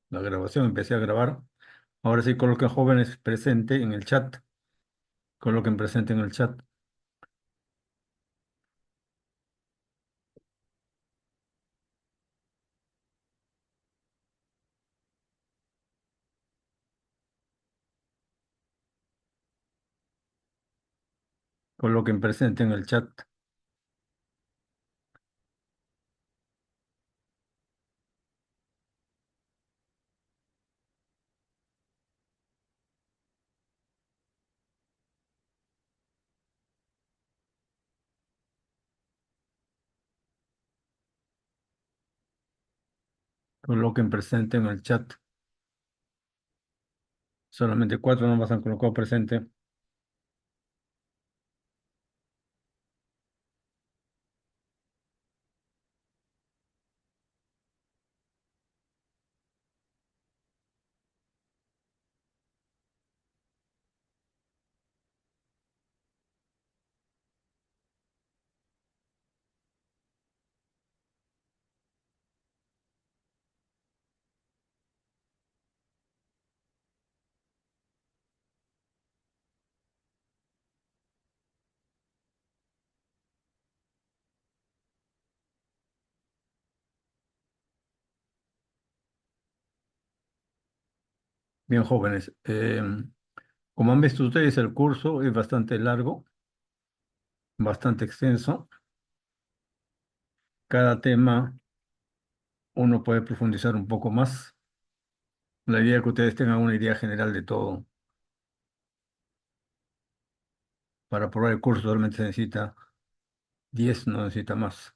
la grabación, empecé a grabar. Ahora sí coloquen jóvenes presente en el chat. Coloquen presente en el chat. Coloquen presente en el chat. Coloquen presente en el chat. Solamente cuatro nomás han colocado presente. Bien, jóvenes. Como han visto ustedes, el curso es bastante largo, bastante extenso. Cada tema uno puede profundizar un poco más. La idea es que ustedes tengan una idea general de todo. Para probar el curso solamente se necesita 10, no necesita más.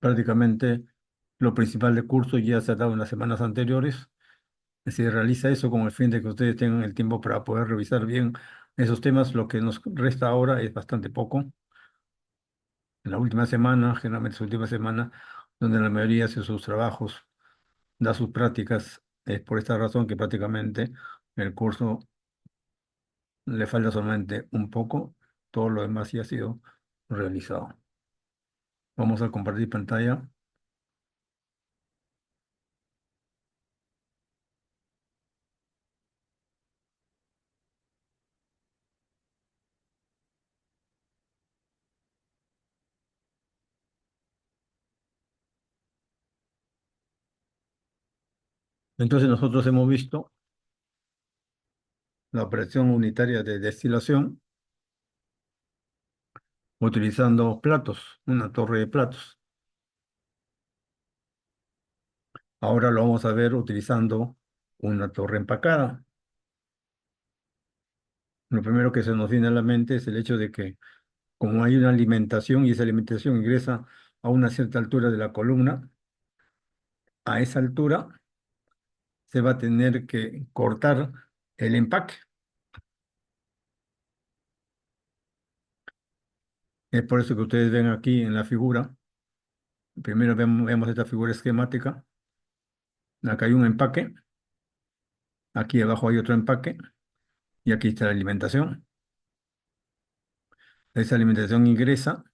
Prácticamente lo principal del curso ya se ha dado en las semanas anteriores. Se realiza eso con el fin de que ustedes tengan el tiempo para poder revisar bien esos temas. Lo que nos resta ahora es bastante poco. En la última semana, generalmente es la última semana, donde la mayoría hace sus trabajos, da sus prácticas. Es por esta razón que prácticamente el curso le falta solamente un poco. Todo lo demás ya ha sido realizado. Vamos a compartir pantalla. Entonces nosotros hemos visto la operación unitaria de destilación utilizando platos, una torre de platos. Ahora lo vamos a ver utilizando una torre empacada. Lo primero que se nos viene a la mente es el hecho de que como hay una alimentación y esa alimentación ingresa a una cierta altura de la columna, a esa altura se va a tener que cortar el empaque. Es por eso que ustedes ven aquí en la figura, primero vemos esta figura esquemática, acá hay un empaque, aquí abajo hay otro empaque y aquí está la alimentación. Esa alimentación ingresa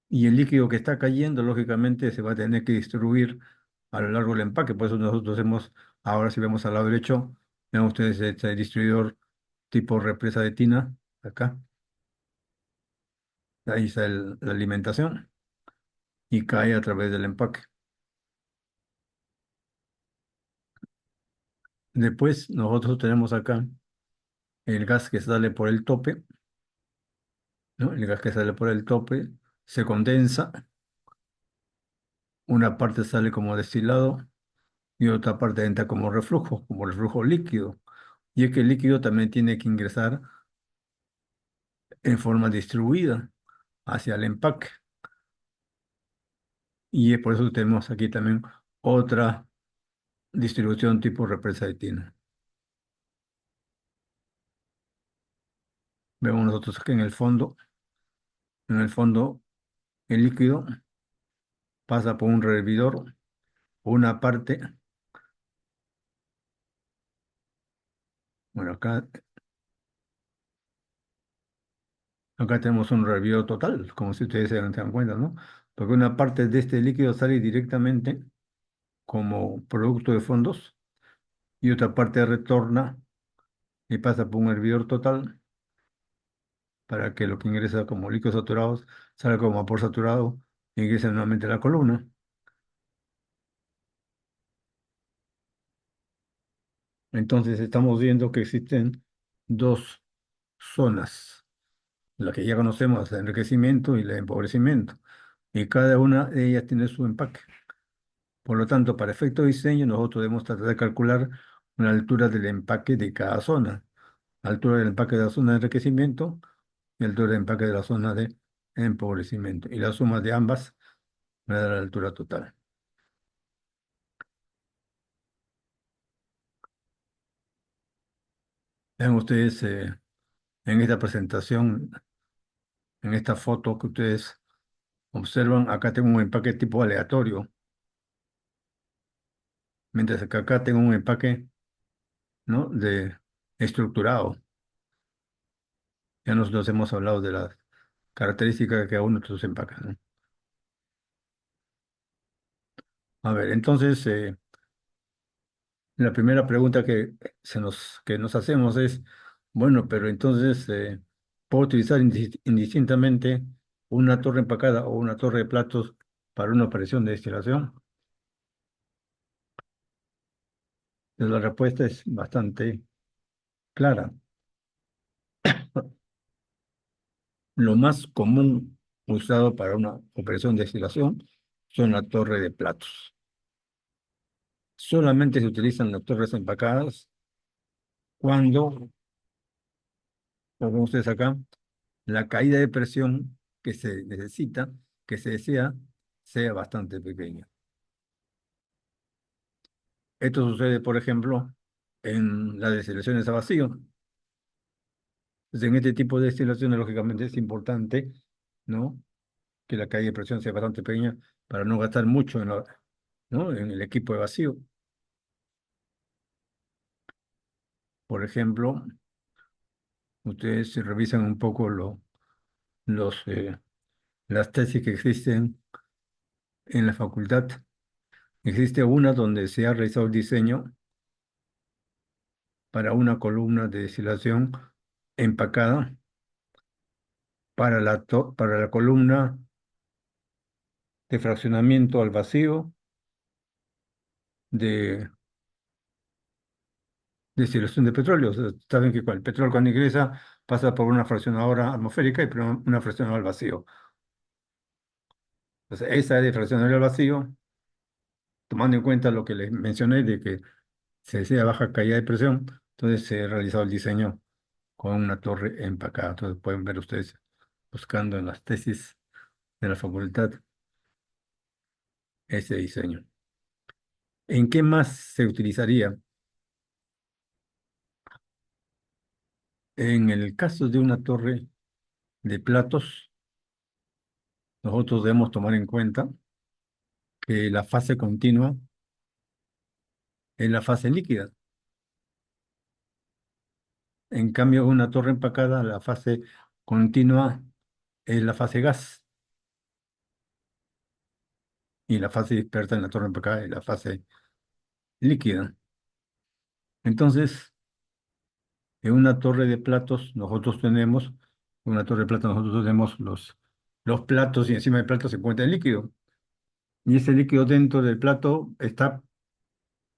y el líquido que está cayendo, lógicamente, se va a tener que distribuir a lo largo del empaque. Por eso nosotros hemos, ahora si vemos al lado derecho, ven ustedes este distribuidor tipo represa de tina, acá, ahí está la alimentación y cae a través del empaque. Después nosotros tenemos acá el gas que sale por el tope, ¿no? El gas que sale por el tope se condensa, una parte sale como destilado y otra parte entra como reflujo líquido. Y es que el líquido también tiene que ingresar en forma distribuida hacia el empaque. Y es por eso que tenemos aquí también otra distribución tipo represa de tina. Vemos nosotros que en el fondo el líquido pasa por un rehervidor, una parte, bueno, acá tenemos un rehervidor total, como si ustedes se dan cuenta, ¿no? porque una parte de este líquido sale directamente como producto de fondos y otra parte retorna y pasa por un hervidor total para que lo que ingresa como líquidos saturados salga como vapor saturado e ingrese nuevamente a la columna. Entonces estamos viendo que existen dos zonas, la que ya conocemos, el enriquecimiento y el empobrecimiento, y cada una de ellas tiene su empaque. Por lo tanto, para efecto de diseño, nosotros debemos tratar de calcular una altura del empaque de cada zona, altura del empaque de la zona de enriquecimiento y altura del empaque de la zona de empobrecimiento. Y la suma de ambas me da la altura total. Vean ustedes en esta presentación, en esta foto que ustedes observan, acá tengo un empaque tipo aleatorio, mientras que acá tengo un empaque, ¿no?, de estructurado. Ya nosotros hemos hablado de las características de cada uno de estos empaques, ¿no? A ver, entonces, la primera pregunta que nos hacemos es, bueno, pero entonces, ¿puedo utilizar indistintamente una torre empacada o una torre de platos para una operación de destilación? Pues la respuesta es bastante clara. Lo más común usado para una operación de destilación son la torre de platos. Solamente se utilizan las torres empacadas cuando, como ven ustedes acá, la caída de presión que se necesita, que se desea, sea bastante pequeña. Esto sucede, por ejemplo, en las destilaciones a vacío. Entonces, en este tipo de destilaciones, lógicamente, es importante, ¿no?, que la caída de presión sea bastante pequeña para no gastar mucho ¿no?, en el equipo de vacío. Por ejemplo, ustedes si revisan un poco los, las tesis que existen en la facultad. Existe una donde se ha realizado el diseño para una columna de destilación empacada para para la columna de fraccionamiento al vacío de destilación de petróleo. O sea, saben que el petróleo cuando ingresa pasa por una fraccionadora atmosférica y por una fraccionadora al vacío. Entonces, esa de fraccionadora al vacío, tomando en cuenta lo que les mencioné de que se desea baja caída de presión, entonces se ha realizado el diseño con una torre empacada. Entonces pueden ver ustedes buscando en las tesis de la facultad ese diseño. ¿En qué más se utilizaría? En el caso de una torre de platos, nosotros debemos tomar en cuenta que la fase continua es la fase líquida. En cambio, una torre empacada, la fase continua es la fase gas y la fase dispersa en la torre empacada es la fase líquida. Entonces, en una torre de platos, una torre de platos, nosotros tenemos los platos y encima del plato se encuentra el líquido. Y ese líquido dentro del plato está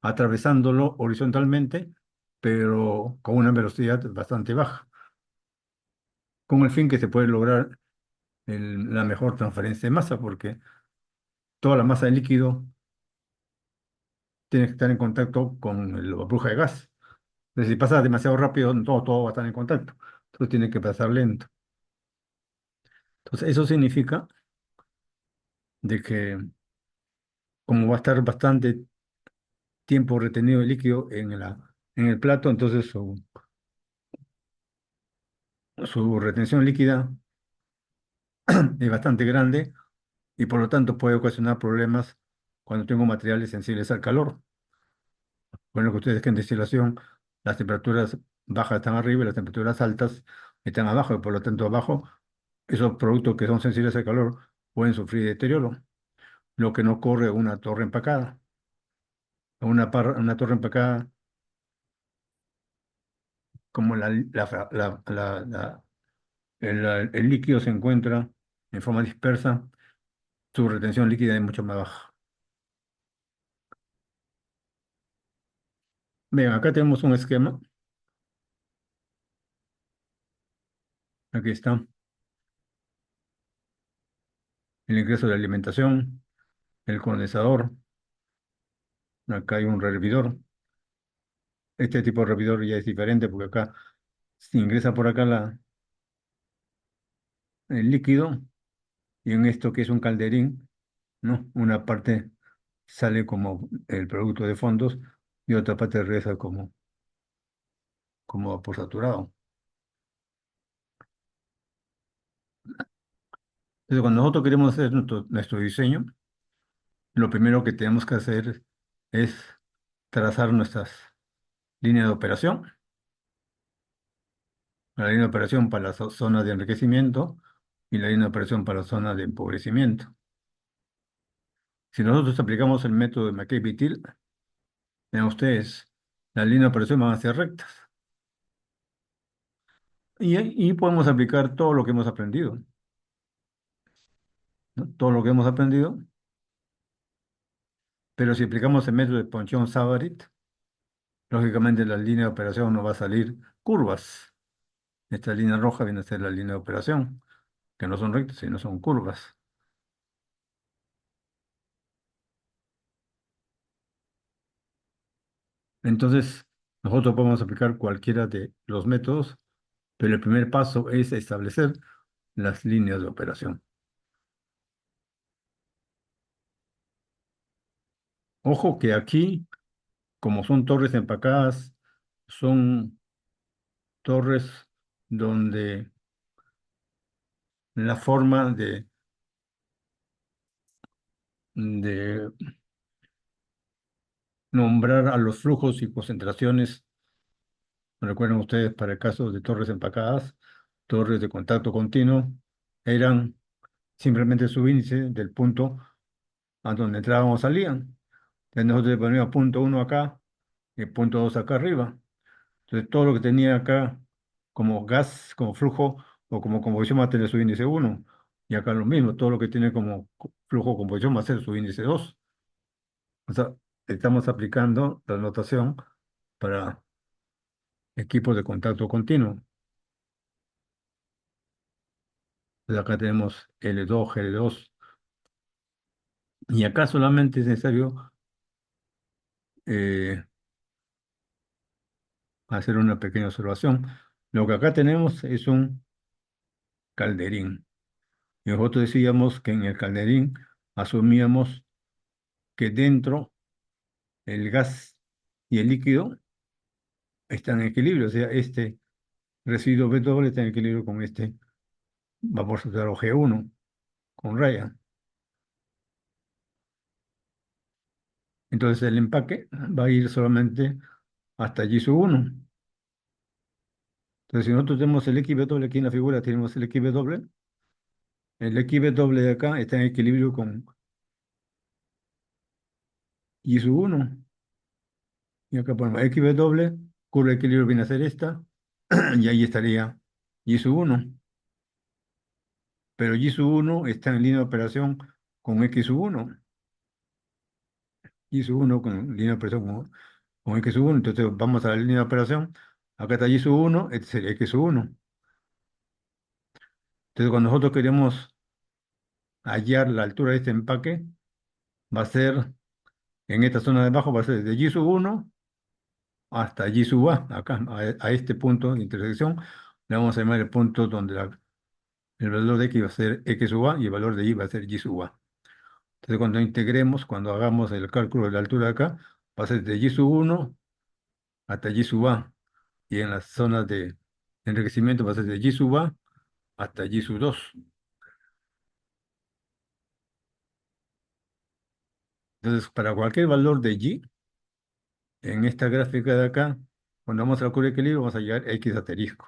atravesándolo horizontalmente, pero con una velocidad bastante baja, con el fin que se puede lograr la mejor transferencia de masa, porque toda la masa de líquido tiene que estar en contacto con la burbuja de gas. Entonces, si pasa demasiado rápido, todo va a estar en contacto. Entonces tiene que pasar lento. Entonces, eso significa de que como va a estar bastante tiempo retenido el líquido en el plato, entonces su retención líquida es bastante grande y por lo tanto puede ocasionar problemas cuando tengo materiales sensibles al calor. Bueno, que ustedes que en destilación las temperaturas bajas están arriba y las temperaturas altas están abajo, y por lo tanto abajo esos productos que son sensibles al calor pueden sufrir deterioro, lo que no corre una torre empacada. Una torre empacada, como el líquido se encuentra en forma dispersa, su retención líquida es mucho más baja. Bien, acá tenemos un esquema. Aquí está el ingreso de alimentación, el condensador. Acá hay un hervidor. Este tipo de hervidor ya es diferente porque acá se ingresa por acá el líquido y en esto que es un calderín, ¿no? Una parte sale como el producto de fondos y otra parte regresa como vapor saturado. Entonces, cuando nosotros queremos hacer nuestro diseño, lo primero que tenemos que hacer es trazar nuestras líneas de operación, la línea de operación para las zonas de enriquecimiento y la línea de operación para las zonas de empobrecimiento. Si nosotros aplicamos el método de McKay-Till, vean ustedes, las líneas de operación van a ser rectas. Y podemos aplicar todo lo que hemos aprendido, ¿no? Todo lo que hemos aprendido, pero si aplicamos el método de Ponchon-Savarit, lógicamente la línea de operación no va a salir curvas. Esta línea roja viene a ser la línea de operación, que no son rectas, sino son curvas. Entonces, nosotros podemos aplicar cualquiera de los métodos, pero el primer paso es establecer las líneas de operación. Ojo que aquí, como son torres empacadas, son torres donde la forma de nombrar a los flujos y concentraciones, recuerden ustedes para el caso de torres empacadas, torres de contacto continuo, eran simplemente su índice del punto a donde entraban o salían. Entonces nosotros le poníamos punto uno acá y punto 2 acá arriba. Entonces todo lo que tenía acá como gas, como flujo o como composición va a tener su índice uno. Y acá lo mismo, todo lo que tiene como flujo o composición va a ser su índice 2. O sea, estamos aplicando la notación para equipos de contacto continuo. Entonces acá tenemos L2, Gl2. Y acá solamente es necesario eh, hacer una pequeña observación. Lo que acá tenemos es un calderín. Y nosotros decíamos que en el calderín asumíamos que dentro el gas y el líquido están en equilibrio. O sea, este residuo B doble está en equilibrio con este vapor soltero G1 con raya. Entonces el empaque va a ir solamente hasta G sub 1. Entonces si nosotros tenemos el XB doble aquí en la figura, tenemos el XB doble. El XB doble de acá está en equilibrio con G sub 1. Y acá ponemos XB doble, curva de equilibrio viene a ser esta, y ahí estaría G sub 1. Pero G sub 1 está en línea de operación con X sub 1. G sub 1 con línea de operación con X sub 1. Entonces vamos a la línea de operación. Acá está G sub 1, este sería X sub 1. Entonces cuando nosotros queremos hallar la altura de este empaque, va a ser, en esta zona de abajo, va a ser de G sub 1 hasta G sub A, acá, a este punto de intersección. Le vamos a llamar el punto donde el valor de X va a ser X sub A y el valor de Y va a ser Y sub A. Entonces, cuando integremos, cuando hagamos el cálculo de la altura de acá, va a ser de Y sub 1 hasta Y sub A. Y en las zonas de enriquecimiento va a ser de Y sub A hasta Y sub 2. Entonces, para cualquier valor de Y, en esta gráfica de acá, cuando vamos al curva de equilibrio, vamos a hallar X asterisco.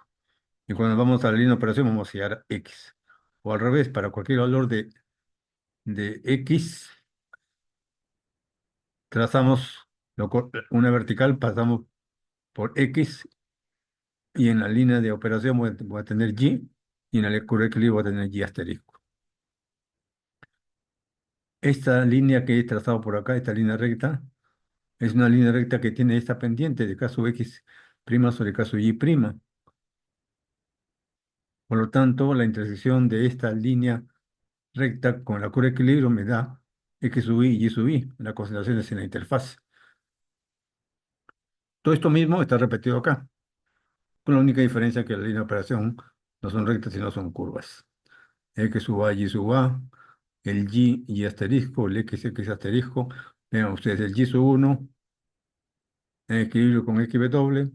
Y cuando vamos a la línea de operación, vamos a hallar X. O al revés, para cualquier valor de de X, trazamos una vertical, pasamos por X y en la línea de operación voy a tener Y y en el curva de equilibrio voy a tener Y asterisco. Esta línea que he trazado por acá, esta línea recta, es una línea recta que tiene esta pendiente de caso X prima sobre caso Y prima. Por lo tanto, la intersección de esta línea recta con la curva de equilibrio me da X sub Y y sub Y, las concentraciones en la interfaz. Todo esto mismo está repetido acá, con la única diferencia que la línea de operación no son rectas, sino son curvas. X sub A, Y sub A, el Y asterisco, el X asterisco. Vean ustedes el Y sub 1 en equilibrio con X doble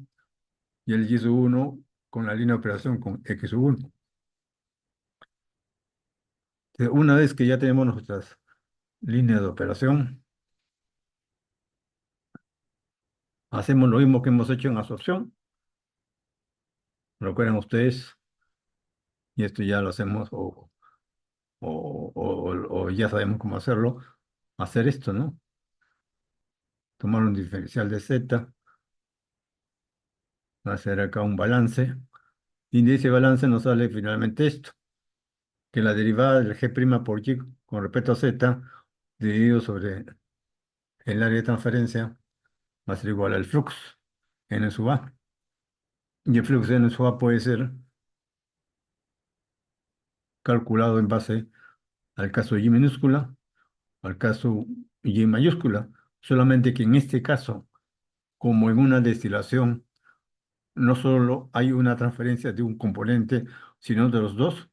y el Y sub 1 con la línea de operación con X sub 1. Una vez que ya tenemos nuestras líneas de operación, hacemos lo mismo que hemos hecho en absorción. Recuerden ustedes, y esto ya lo hacemos o ya sabemos cómo hacerlo, hacer esto, ¿no? Tomar un diferencial de z, hacer acá un balance, y de ese balance nos sale finalmente esto, que la derivada del g' por y con respecto a z, dividido sobre el área de transferencia, va a ser igual al flux n sub a. Y el flux n sub a puede ser calculado en base al caso y minúscula, al caso y mayúscula, solamente que en este caso, como en una destilación, no solo hay una transferencia de un componente, sino de los dos.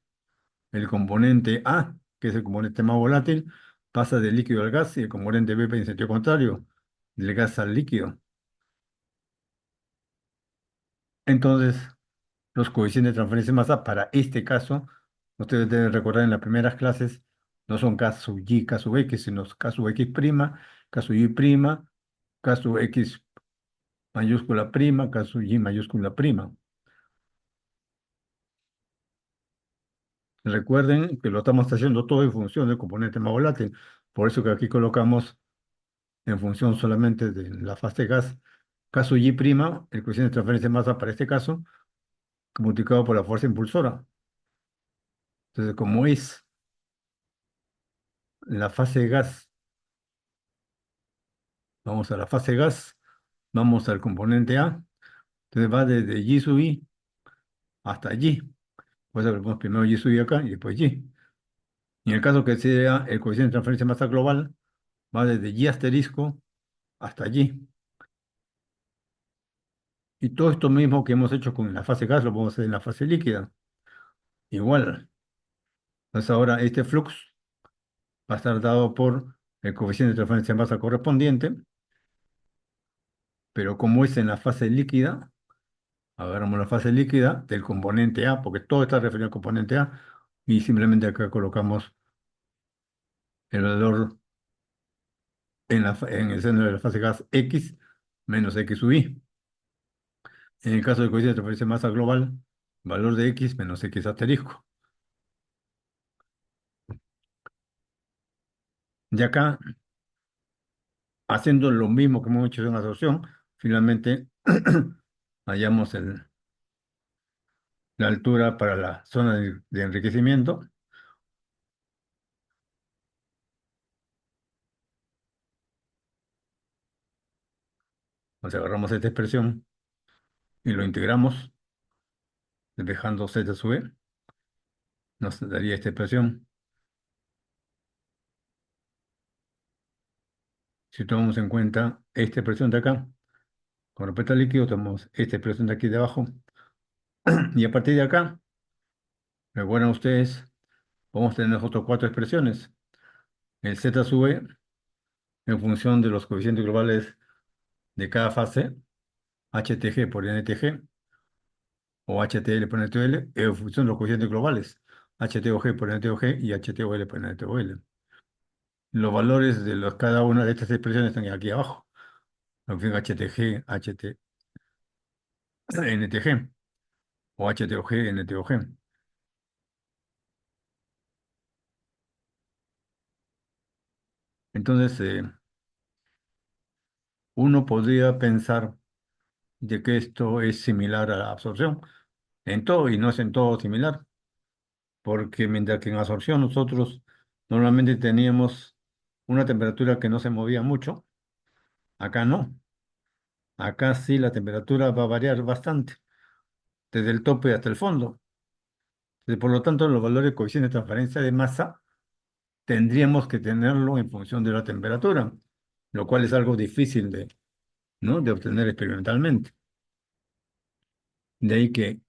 El componente A, que es el componente más volátil, pasa del líquido al gas y el componente B en sentido contrario, del gas al líquido. Entonces, los coeficientes de transferencia de masa para este caso, ustedes deben recordar en las primeras clases, no son K sub Y, K sub X, sino K sub X prima, K sub Y prima, K sub X mayúscula prima, K sub Y mayúscula prima. Recuerden que lo estamos haciendo todo en función del componente más volátil. Por eso que aquí colocamos en función solamente de la fase gas, caso Y', el coeficiente de transferencia de masa para este caso, multiplicado por la fuerza impulsora. Entonces, como es la fase gas, vamos a la fase gas, vamos al componente A, entonces va desde Y sub I hasta Y. Por eso ponemos primero Y sub I acá y después Y. Y en el caso que sea el coeficiente de transferencia de masa global, va desde Y asterisco hasta Y. Y todo esto mismo que hemos hecho con la fase gas lo podemos hacer en la fase líquida. Igual. Entonces ahora este flux va a estar dado por el coeficiente de transferencia en masa correspondiente, pero como es en la fase líquida, agarramos la fase líquida del componente A, porque todo está referido al componente A, y simplemente acá colocamos el valor en el seno de la fase gas X menos X sub I. En el caso del coeficiente de transferencia en masa global, valor de X menos X asterisco. Y acá, haciendo lo mismo que hemos hecho en absorción, finalmente hallamos la altura para la zona de enriquecimiento. Entonces agarramos esta expresión y lo integramos, despejando z sub e, nos daría esta expresión. Si tomamos en cuenta esta expresión de acá, con respecto al líquido, tomamos esta expresión de aquí de abajo, y a partir de acá, recuerdan ustedes, vamos a tener nosotros cuatro expresiones. El z sub e en función de los coeficientes globales de cada fase, HTG por NTG, o HTL por NTL, en función de los coeficientes globales, HTOG por NTOG y HTOL por NTOL. Los valores de cada una de estas expresiones están aquí abajo. La función HTG, HT, NTG o HTOG, NTOG. Entonces, uno podría pensar de que esto es similar a la absorción en todo y no es en todo similar, porque mientras que en absorción nosotros normalmente teníamos una temperatura que no se movía mucho, acá no. Acá sí la temperatura va a variar bastante, desde el tope hasta el fondo. Por lo tanto, los valores de coeficiente de transferencia de masa tendríamos que tenerlo en función de la temperatura, lo cual es algo difícil de, ¿no? de obtener experimentalmente. De ahí que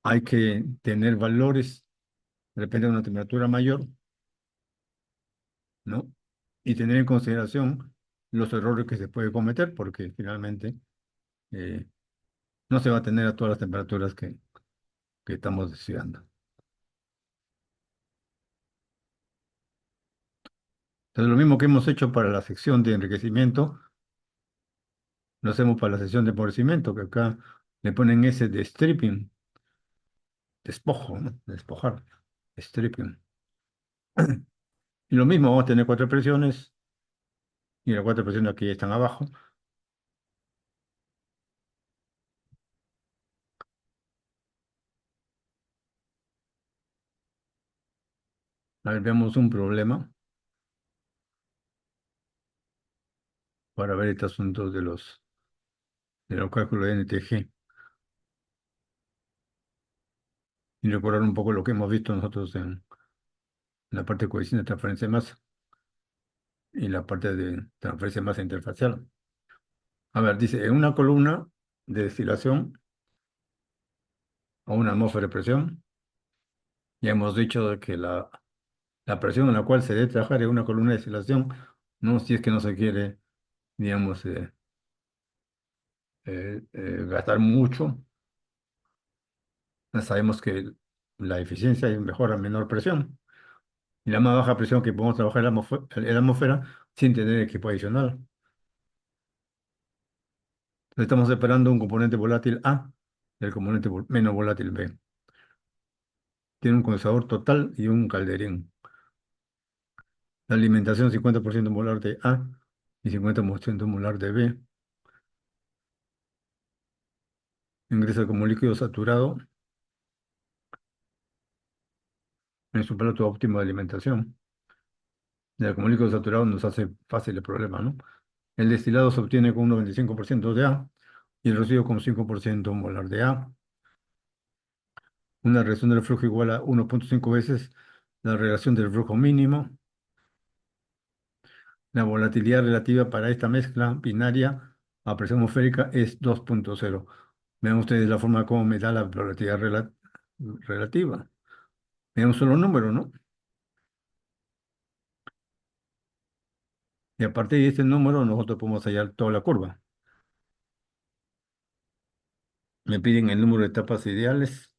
hay que tener valores, depende de una temperatura mayor, ¿no? Y tener en consideración los errores que se puede cometer, porque finalmente eh, no se va a tener a todas las temperaturas que estamos deseando. Entonces, lo mismo que hemos hecho para la sección de enriquecimiento, lo hacemos para la sección de empobrecimiento, que acá le ponen ese de stripping, despojo, ¿no? Despojar, stripping. Y lo mismo, vamos a tener cuatro presiones, y las cuatro presiones aquí están abajo. A ver, veamos un problema para ver este asunto de los cálculos de NTG y recordar un poco lo que hemos visto nosotros en la parte de coeficiente de transferencia de masa y la parte de transferencia de masa interfacial. A ver, dice, en una columna de destilación o una atmósfera de presión, ya hemos dicho de que la presión en la cual se debe trabajar en una columna de destilación, no si es que no se quiere, digamos, gastar mucho. Ya sabemos que la eficiencia es mejor a menor presión. Y la más baja presión que podemos trabajar en la atmósfera sin tener equipo adicional. Entonces, estamos separando un componente volátil A del componente menos volátil B. Tiene un condensador total y un calderín. La alimentación 50% molar de A y 50% molar de B. Ingresa como líquido saturado en su plato óptimo de alimentación. Ya como líquido saturado nos hace fácil el problema, ¿no? El destilado se obtiene con un 95% de A y el residuo con 5% molar de A. Una reacción del flujo igual a 1,5 veces la relación del flujo mínimo. La volatilidad relativa para esta mezcla binaria a presión atmosférica es 2,0. Vean ustedes la forma como me da la volatilidad relativa. Me da un solo número, ¿no? Y a partir de este número nosotros podemos hallar toda la curva. Me piden el número de etapas ideales.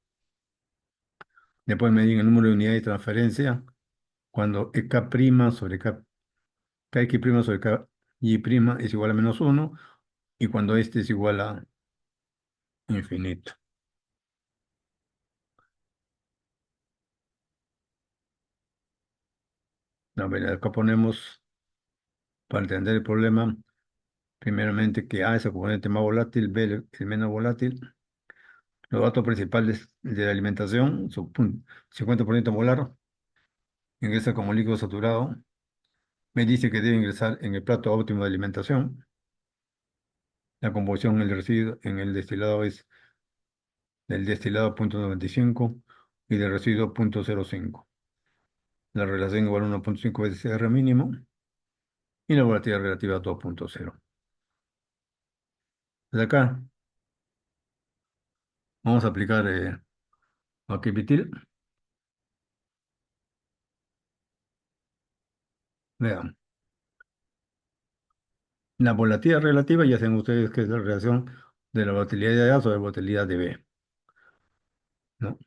Después me piden el número de unidades de transferencia. Cuando EK' sobre KX' sobre KY' es igual a -1. Y cuando este es igual a infinito. A ver, acá ponemos, para entender el problema, primeramente que A es el componente más volátil, B el menos volátil. Los datos principales de la alimentación, 50% molar, ingresa como líquido saturado. Me dice que debe ingresar en el plato óptimo de alimentación. La composición en el residuo, en el destilado es del destilado 0,95 y del residuo 0,05. La relación igual a 1,5 veces R mínimo y la volatilidad relativa a 2,0. Desde acá vamos a aplicar Maquipitil. Vean, la volatilidad relativa ya saben ustedes que es la relación de la volatilidad de A sobre la volatilidad de B, ¿no?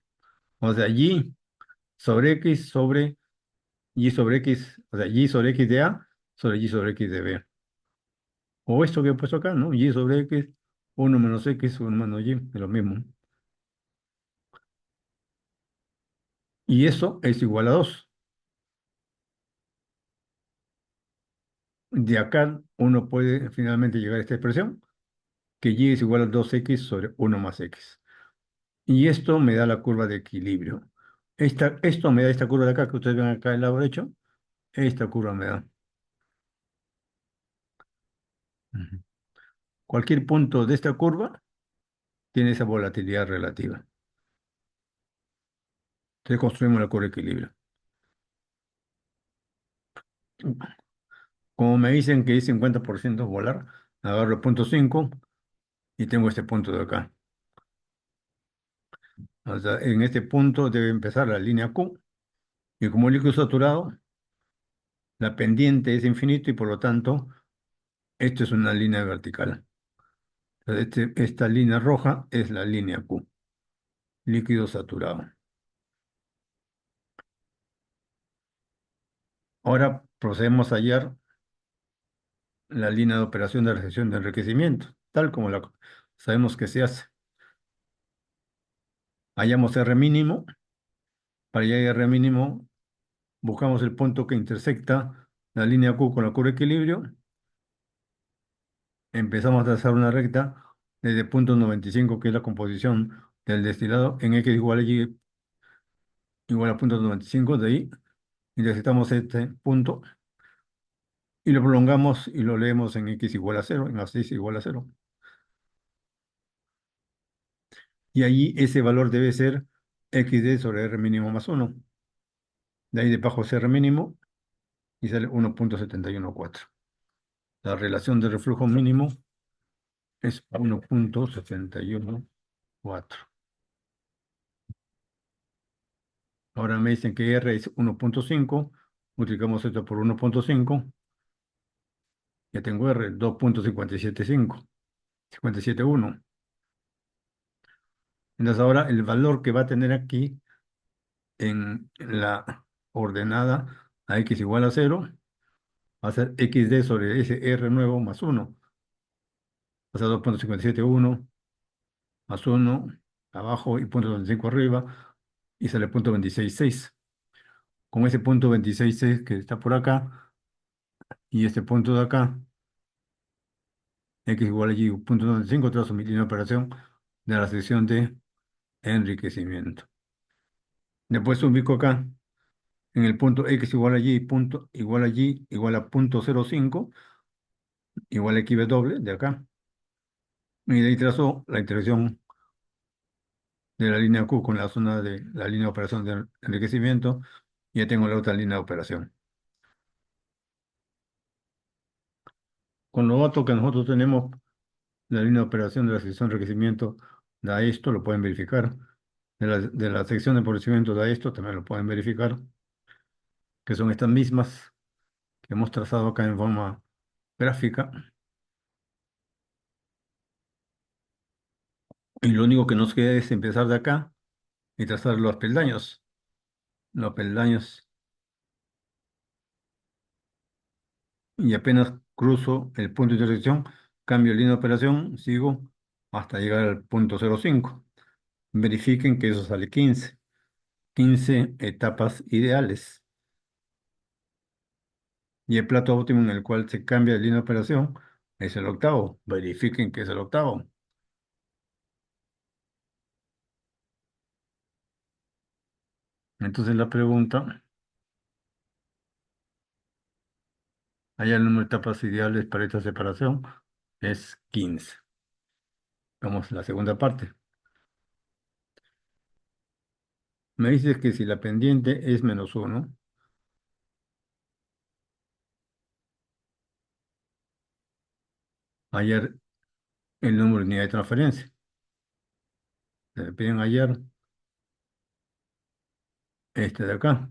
O sea, Y sobre X sobre Y sobre X, o sea, Y sobre X de A sobre Y sobre X de B. O esto que he puesto acá, ¿no? Y sobre X, 1 - X, 1 - Y, es lo mismo. Y eso es igual a 2. De acá uno puede finalmente llegar a esta expresión, que y es igual a 2x sobre uno más x. Y esto me da la curva de equilibrio. Esto me da esta curva de acá, que ustedes ven acá del lado derecho. Esta curva me da. Ujú. Cualquier punto de esta curva tiene esa volatilidad relativa. Entonces construimos la curva de equilibrio. Como me dicen que es 50% volar, agarro el punto 5 y tengo este punto de acá. O sea, en este punto debe empezar la línea Q. Y como el líquido saturado, la pendiente es infinito y por lo tanto, esto es una línea vertical. Esta línea roja es la línea Q, líquido saturado. Ahora procedemos a hallar la línea de operación de recepción de enriquecimiento, tal como la sabemos que se hace. Hallamos R mínimo. Para hallar R mínimo, buscamos el punto que intersecta la línea Q con la curva de equilibrio. Empezamos a trazar una recta desde punto 95, que es la composición del destilado, en X igual a Y igual a punto 95. De ahí intersectamos este punto y lo prolongamos y lo leemos en X igual a cero, en abscisa igual a cero. Y allí ese valor debe ser XD sobre R mínimo más uno. De ahí debajo es R mínimo y sale 1,714. La relación de reflujo mínimo es 1,714. Ahora me dicen que R es 1,5. Multiplicamos esto por 1,5. Ya tengo R, 2,575. 571. Entonces ahora el valor que va a tener aquí en la ordenada a X igual a cero va a ser XD sobre ese R nuevo más uno. O sea, 2,571 más uno abajo y 0,25 arriba y sale 0,266. Con ese 0,266 que está por acá y este punto de acá, X igual a Y, 0,95, trazo mi línea de operación de la sección de enriquecimiento. Después ubico acá en el punto X igual a Y, punto igual a Y igual a 0,05, igual a X doble de acá. Y de ahí trazo la intersección de la línea Q con la zona de la línea de operación de enriquecimiento. Y ya tengo la otra línea de operación. Con los datos que nosotros tenemos, la línea de operación de la sección de enriquecimiento da esto, lo pueden verificar. De la sección de empobrecimiento da esto, también lo pueden verificar, que son estas mismas que hemos trazado acá en forma gráfica. Y lo único que nos queda es empezar de acá y trazar los peldaños. Los peldaños. Y apenas cruzo el punto de intersección, cambio línea de operación, sigo hasta llegar al punto 0,5. Verifiquen que eso sale 15. 15 etapas ideales. Y el plato óptimo en el cual se cambia de línea de operación es el octavo. Verifiquen que es el octavo. Entonces la pregunta, allá el número de etapas ideales para esta separación es 15. Vamos a la segunda parte. Me dices que si la pendiente es -1, hallar el número de unidad de transferencia. Me piden hallar este de acá,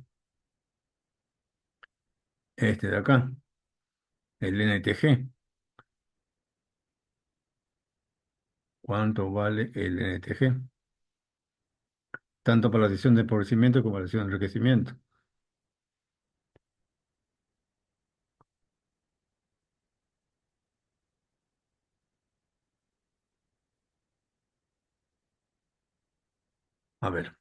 este de acá, el NTG. ¿Cuánto vale el NTG? Tanto para la sección de empobrecimiento como para la sección de enriquecimiento. A ver,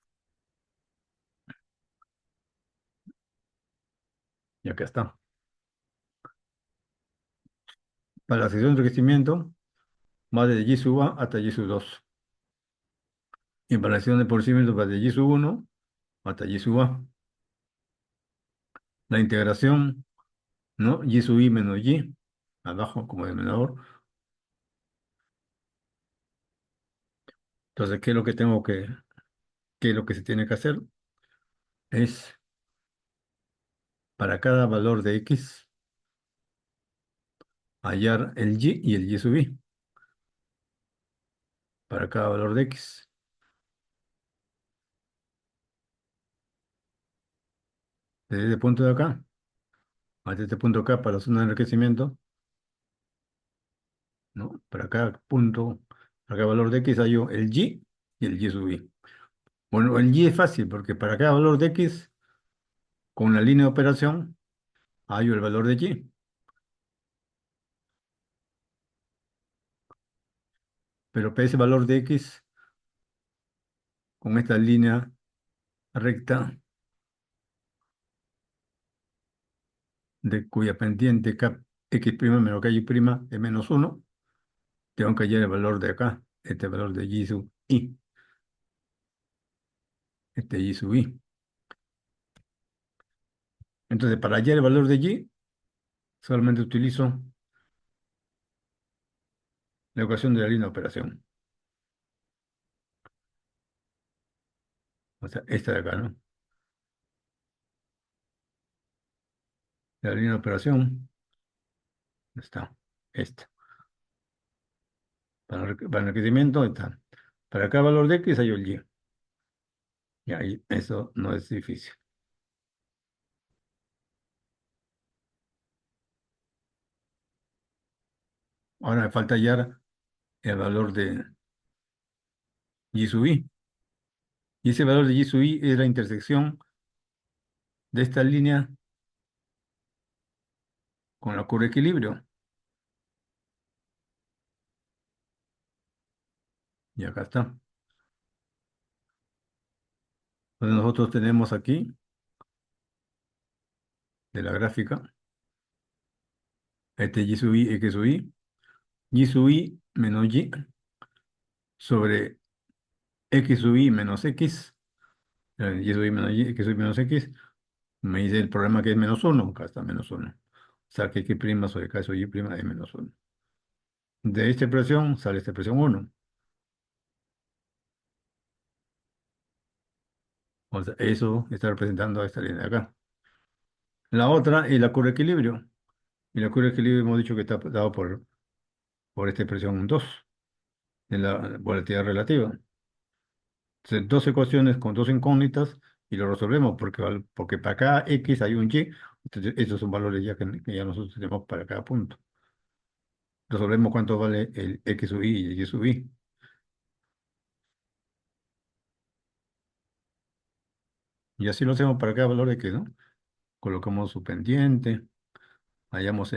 y acá está. Para la sección de crecimiento va desde y sub a hasta y sub 2. Y para la sección de procedimiento va desde y sub 1 hasta y sub a. La integración, ¿no? Y sub i menos y, abajo como denominador. Entonces, qué es lo que se tiene que hacer? Es para cada valor de x hallar el y el y sub i. Para cada valor de x. Desde este punto de acá hasta este punto acá para la zona de enriquecimiento, ¿no? Para cada punto, para cada valor de x hallo el y el y sub i. Bueno, el y es fácil porque para cada valor de x, con la línea de operación, hallo el valor de y. Pero para ese valor de x, con esta línea recta, de cuya pendiente x' menos k'y' es menos 1, tengo que hallar el valor de acá, este valor de y sub i, este y sub i. Entonces, para hallar el valor de y, solamente utilizo la ecuación de la línea de operación. O sea, esta de acá, ¿no? La línea de operación está, esta. Para enriquecimiento está. Para cada valor de x hay el y. Y ahí, eso no es difícil. Ahora me falta hallar el valor de y sub i. Y ese valor de y sub i es la intersección de esta línea con la curva de equilibrio. Y acá está. Entonces nosotros tenemos aquí, de la gráfica, este y sub i, x sub i, y sub i menos y sobre x sub i menos x, y sub i menos y, x sub i menos x, me dice el problema que es menos 1, acá está menos 1. O sea que x' sobre k sobre y' es menos 1. De esta expresión sale esta expresión 1. O sea, eso está representando a esta línea de acá. La otra es la curva de equilibrio. Y la curva de equilibrio hemos dicho que está dado por esta expresión 2 de la volatilidad relativa. Entonces, dos ecuaciones con dos incógnitas y lo resolvemos porque para cada x hay un y. Entonces, esos son valores ya que ya nosotros tenemos para cada punto. Resolvemos cuánto vale el x sub i y el y sub i. Y así lo hacemos para cada valor de x, ¿no? Colocamos su pendiente, hallamos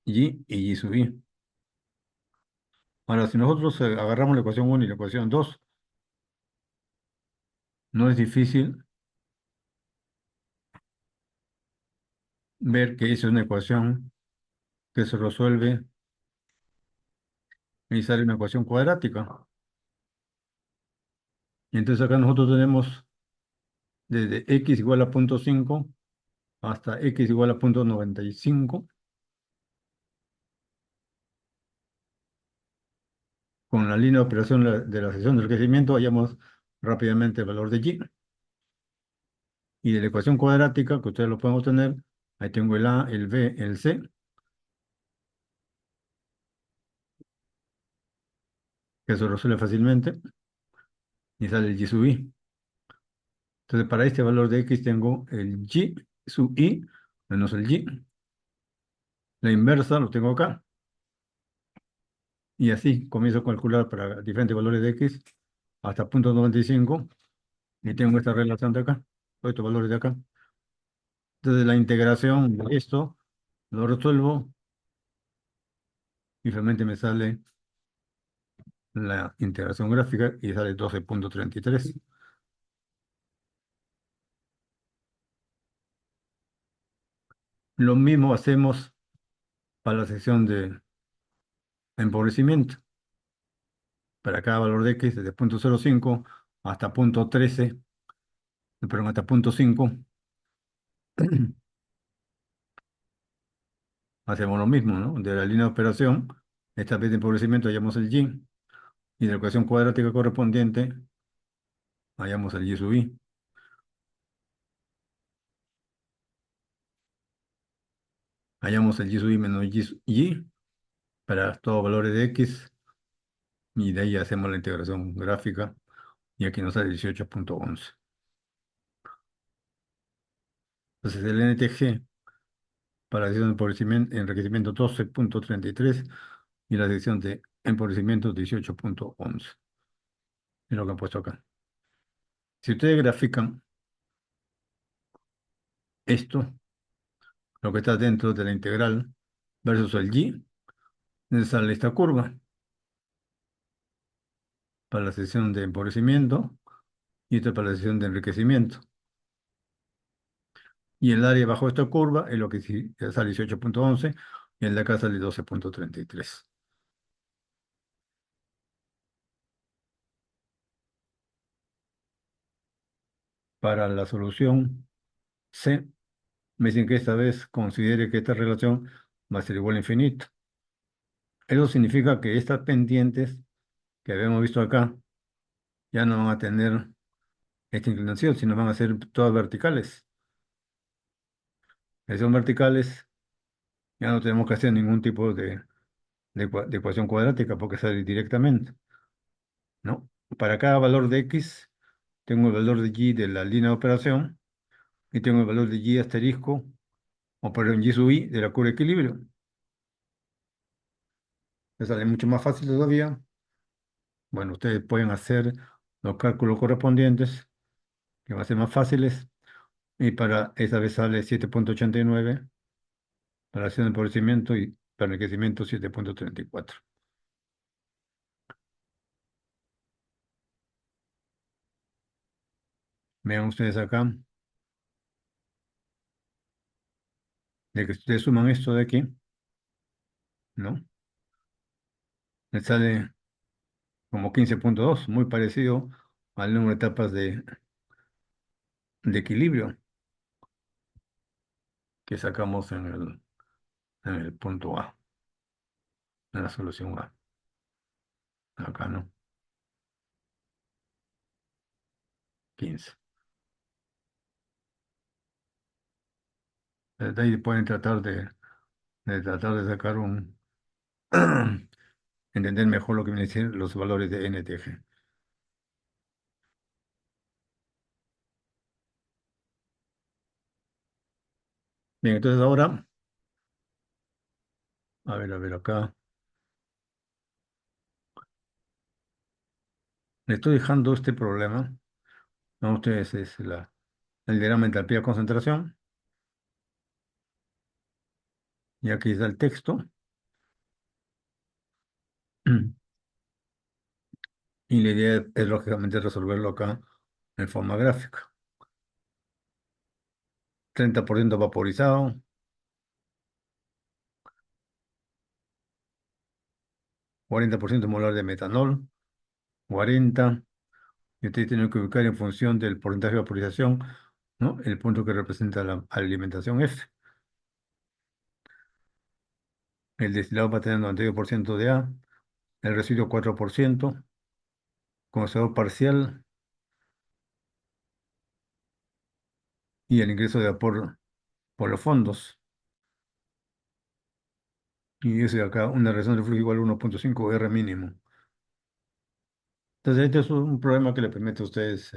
y sub i. Ahora, si nosotros agarramos la ecuación 1 y la ecuación 2, no es difícil ver que esa es una ecuación que se resuelve y sale una ecuación cuadrática. Y entonces acá nosotros tenemos desde x igual a 0,5 hasta x igual a 0,95. Con la línea de operación de la sección del crecimiento hallamos rápidamente el valor de y. Y de la ecuación cuadrática, que ustedes lo pueden obtener, ahí tengo el a, el b, el c, que se resuelve fácilmente, y sale el y sub i. Entonces, para este valor de x tengo el y sub i menos el y. La inversa lo tengo acá. Y así comienzo a calcular para diferentes valores de x hasta 0,95. Y tengo esta relación de acá, todos estos valores de acá. Entonces, la integración de esto lo resuelvo y finalmente me sale la integración gráfica y sale 12,33. Lo mismo hacemos para la sección empobrecimiento. Para cada valor de X, desde 0.05 hasta 0.13, perdón, hasta 0.5, hacemos lo mismo, ¿no? De la línea de operación, esta vez de empobrecimiento hallamos el Y, y de la ecuación cuadrática correspondiente hallamos el Y sub I. Hallamos el Y sub I menos Y para todos valores de X, y de ahí hacemos la integración gráfica, y aquí nos sale 18.11. Entonces el NTG para la sección de enriquecimiento 12.33 y la sección de empobrecimiento 18.11. Es lo que han puesto acá. Si ustedes grafican esto, lo que está dentro de la integral versus el y, les sale esta curva para la sección de empobrecimiento y esta para la sección de enriquecimiento. Y el área bajo esta curva es lo que sí sale 18.11 y el de acá sale 12.33. Para la solución C, me dicen que esta vez considere que esta relación va a ser igual a infinito. Eso significa que estas pendientes que habíamos visto acá ya no van a tener esta inclinación, sino van a ser todas verticales. Si son verticales, ya no tenemos que hacer ningún tipo de ecuación cuadrática porque sale directamente, ¿no? Para cada valor de X, tengo el valor de Y de la línea de operación y tengo el valor de Y asterisco, o perdón, Y sub I de la curva de equilibrio. Me sale mucho más fácil todavía. Bueno, ustedes pueden hacer los cálculos correspondientes, que van a ser más fáciles. Y para esa vez sale 7.89 para acción de empobrecimiento y para enriquecimiento 7.34. Vean ustedes acá, de que si ustedes suman esto de aquí, ¿no? Les sale como 15.2, muy parecido al número de etapas de equilibrio que sacamos en el punto A, en la solución A. Acá, ¿no? 15. Desde ahí pueden tratar de sacar entender mejor lo que vienen a decir los valores de NTG. Bien, entonces ahora, a ver acá. Le estoy dejando este problema. ¿No? Ustedes es el diagrama de entalpía de concentración. Y aquí está el texto. Y la idea es lógicamente resolverlo acá en forma gráfica. 30% vaporizado, 40% molar de metanol, 40. Y ustedes tienen que ubicar en función del porcentaje de vaporización, ¿no? El punto que representa la alimentación F. El destilado va a tener 92% de A, el residuo 4%, condensador parcial y el ingreso de vapor por los fondos. Y dice acá una reacción de flujo igual a 1.5 R mínimo. Entonces, este es un problema que le permite a ustedes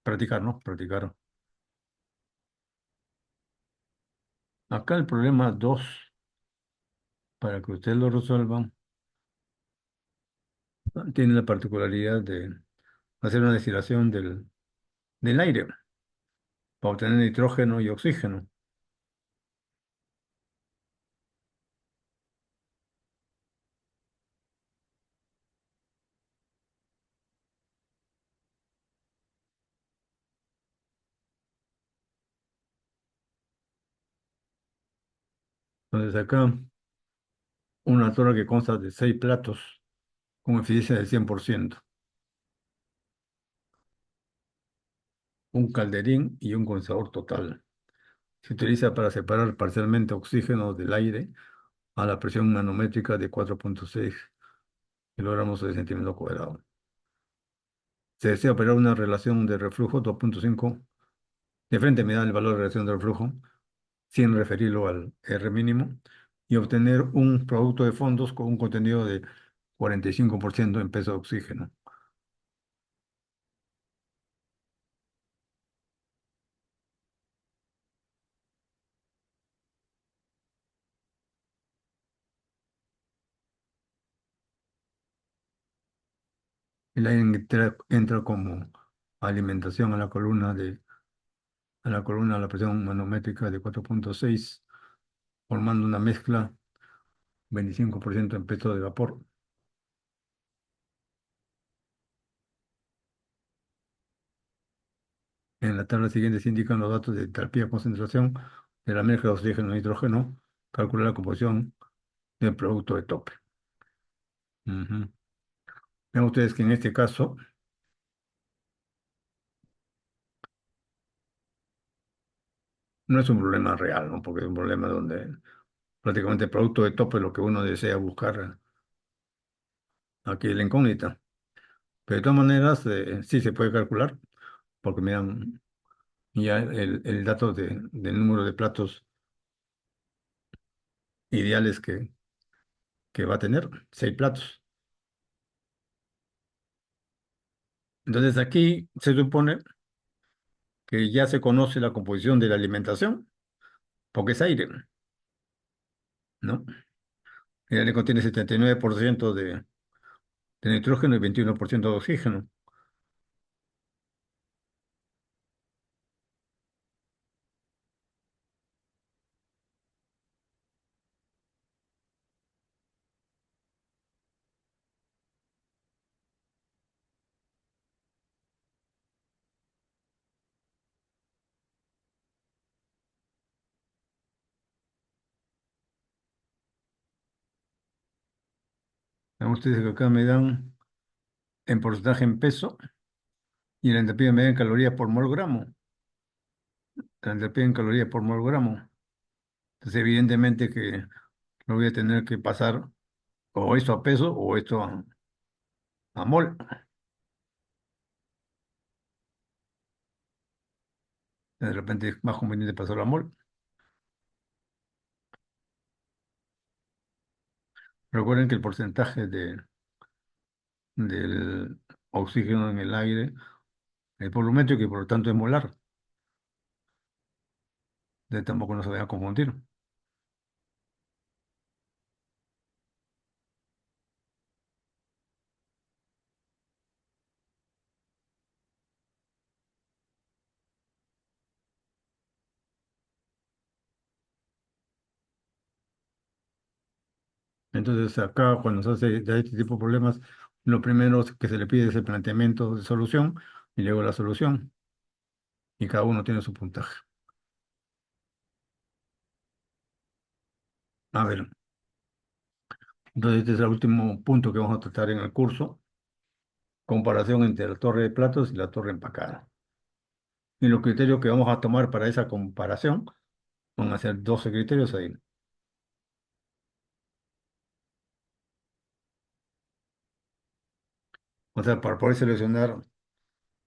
practicar, ¿no? Practicar. Acá el problema 2, para que ustedes lo resuelvan, tiene la particularidad de hacer una destilación del aire para obtener nitrógeno y oxígeno. Entonces, acá Una torre que consta de 6 platos con eficiencia del 100%, un calderín y un condensador total. Se utiliza para separar parcialmente oxígeno del aire a la presión manométrica de 4,6 kilogramos de centímetro cuadrado. Se desea operar una relación de reflujo 2,5. De frente me da el valor de relación de reflujo sin referirlo al R mínimo y obtener un producto de fondos con un contenido de 45% en peso de oxígeno. El aire entra como alimentación a la presión manométrica de 4,6, formando una mezcla 25% en peso de vapor. En la tabla siguiente se indican los datos de entalpía y concentración de la mezcla de oxígeno y nitrógeno. Calcula la composición del producto de tope. Ujú. Ven ustedes que en este caso no es un problema real, ¿no? Porque es un problema donde prácticamente el producto de tope es lo que uno desea buscar aquí en la incógnita. Pero de todas maneras, sí se puede calcular, porque me dan ya el dato del número de platos ideales que va a tener, 6 platos. Entonces aquí se supone que ya se conoce la composición de la alimentación, porque es aire, ¿no? El aire contiene 79% de nitrógeno y 21% de oxígeno. Vean ustedes que acá me dan en porcentaje en peso y la entropía media en calorías por mol gramo. La entropía en calorías por mol gramo. Entonces, evidentemente que lo voy a tener que pasar o esto a peso o esto a mol. De repente es más conveniente pasarlo a mol. Recuerden que el porcentaje del oxígeno en el aire es volumétrico y por lo tanto es molar. De tampoco no se vayan a confundir. Entonces, acá cuando se hace de este tipo de problemas, lo primero que se le pide es el planteamiento de solución y luego la solución. Y cada uno tiene su puntaje. A ver, entonces este es el último punto que vamos a tratar en el curso. Comparación entre la torre de platos y la torre empacada. Y los criterios que vamos a tomar para esa comparación van a ser 12 criterios ahí. O sea, para poder seleccionar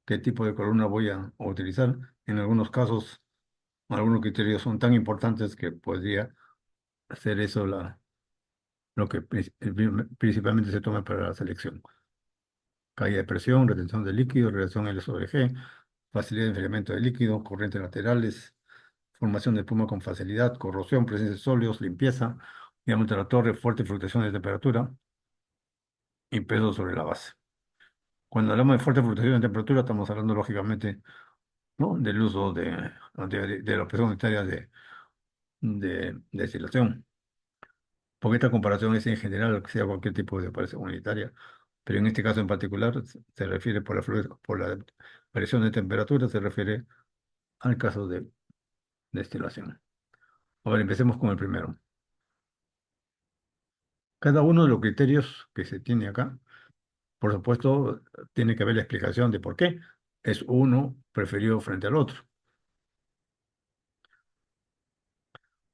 qué tipo de columna voy a utilizar, en algunos casos, algunos criterios son tan importantes que podría ser eso lo que principalmente se toma para la selección. Caída de presión, retención de líquido, relación L sobre G, facilidad de enfriamiento de líquido, corrientes laterales, formación de espuma con facilidad, corrosión, presencia de sólidos, limpieza, diámetro de la torre, fuerte fluctuación de temperatura y peso sobre la base. Cuando hablamos de fuerte fluctuación de temperatura, estamos hablando lógicamente, ¿no?, del uso de la presión unitaria de destilación. Porque esta comparación es en general, que sea cualquier tipo de presión unitaria, pero en este caso en particular se refiere por la variación de temperatura, se refiere al caso de destilación. A ver, empecemos con el primero. Cada uno de los criterios que se tiene acá, por supuesto, tiene que haber la explicación de por qué es uno preferido frente al otro.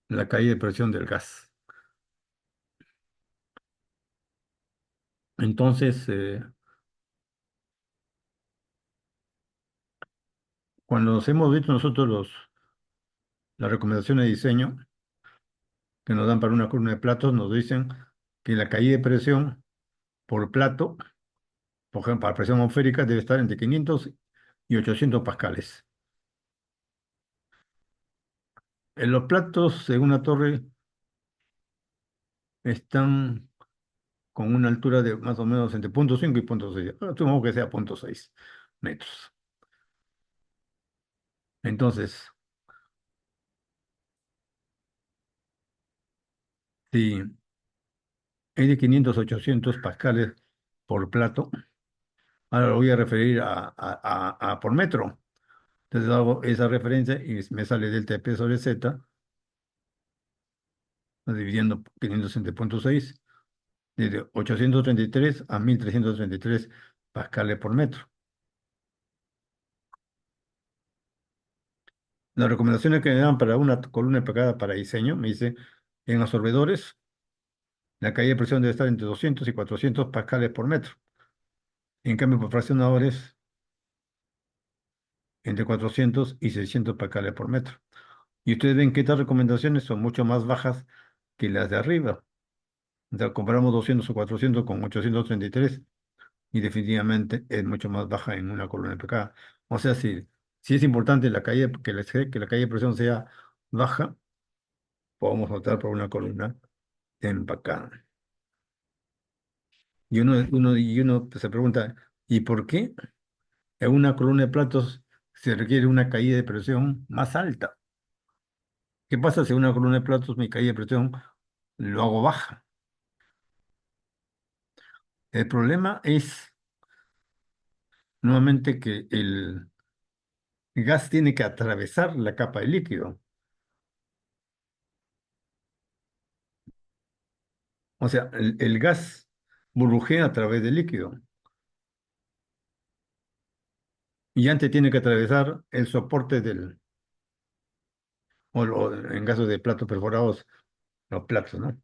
La caída de presión del gas. Entonces, cuando nos hemos visto nosotros las recomendaciones de diseño que nos dan para una columna de platos, nos dicen que la caída de presión por plato, por ejemplo, para presión atmosférica, debe estar entre 500 y 800 pascales. En los platos de una torre están con una altura de más o menos entre 0,5 y 0,6. Supongo que sea 0,6 metros. Entonces, si es de 500 a 800 pascales por plato, ahora lo voy a referir a por metro. Entonces hago esa referencia y me sale delta de P sobre Z, dividiendo 500 entre 0,6, desde 833 a 1333 pascales por metro. Las recomendaciones que me dan para una columna empacada para diseño, me dice, en absorbedores, la caída de presión debe estar entre 200 y 400 pascales por metro. En cambio, por fraccionadores, entre 400 y 600 pascales por metro. Y ustedes ven que estas recomendaciones son mucho más bajas que las de arriba. O sea, comparamos 200 o 400 con 833 y definitivamente es mucho más baja en una columna empacada. O sea, si es importante que la caída de presión sea baja, podemos optar por una columna empacada. Y uno pues, se pregunta, ¿y por qué en una columna de platos se requiere una caída de presión más alta? ¿Qué pasa si en una columna de platos mi caída de presión lo hago baja? El problema es nuevamente que el gas tiene que atravesar la capa de líquido. O sea, el gas burbujea a través del líquido y antes tiene que atravesar el soporte en caso de platos perforados, los platos, ¿no?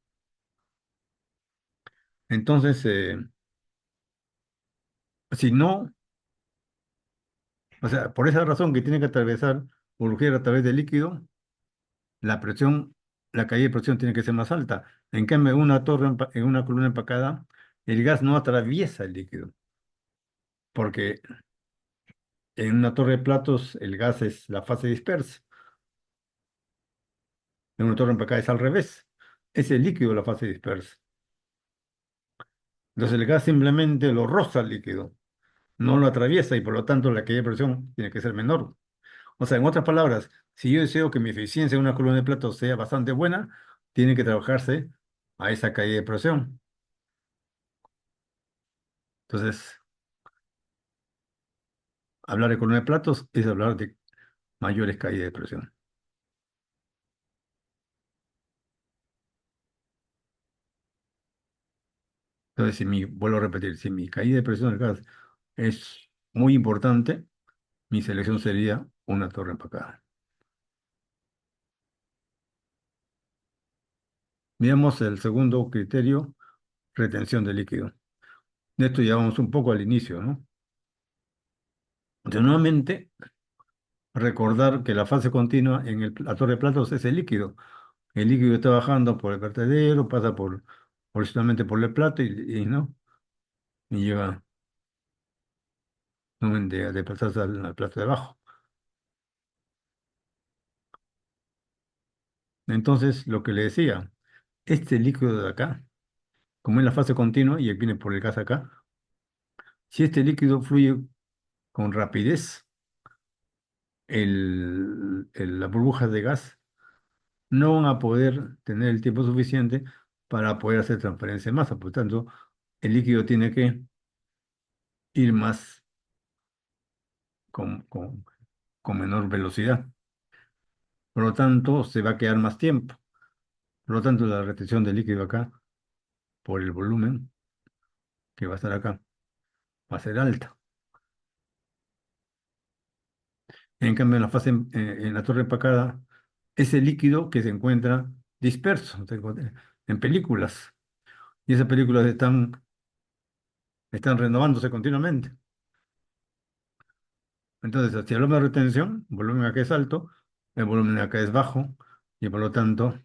Entonces, si no, o sea, por esa razón que tiene que atravesar, burbujear a través del líquido, la presión, la caída de presión tiene que ser más alta. En cambio, en una torre, en una columna empacada, el gas no atraviesa el líquido, porque en una torre de platos el gas es la fase dispersa. En una torre empacada es al revés. Es el líquido la fase dispersa. Entonces el gas simplemente lo roza al líquido, no lo atraviesa y por lo tanto la caída de presión tiene que ser menor. O sea, en otras palabras, si yo deseo que mi eficiencia en una columna de platos sea bastante buena, tiene que trabajarse a esa caída de presión. Entonces, hablar de columna de platos es hablar de mayores caídas de presión. Entonces, vuelvo a repetir, si mi caída de presión del gas es muy importante, mi selección sería una torre empacada. Veamos el segundo criterio, retención de líquido. De esto ya vamos un poco al inicio, ¿no? Entonces, nuevamente, recordar que la fase continua en la torre de platos es el líquido. El líquido está bajando por el vertedero, pasa horizontalmente por el plato ¿no? Y llega de pasarse al plato de abajo. Entonces, lo que le decía, este líquido de acá, como es la fase continua y viene por el gas acá, si este líquido fluye con rapidez, las burbujas de gas no van a poder tener el tiempo suficiente para poder hacer transferencia de masa. Por tanto, el líquido tiene que ir más con, con con menor velocidad. Por lo tanto, se va a quedar más tiempo. Por lo tanto, la retención de líquido acá por el volumen que va a estar acá, va a ser alta. En cambio, en la torre empacada, ese líquido que se encuentra disperso en películas, y esas películas están renovándose continuamente. Entonces, si hablamos de retención, el volumen acá es alto, el volumen acá es bajo, y por lo tanto,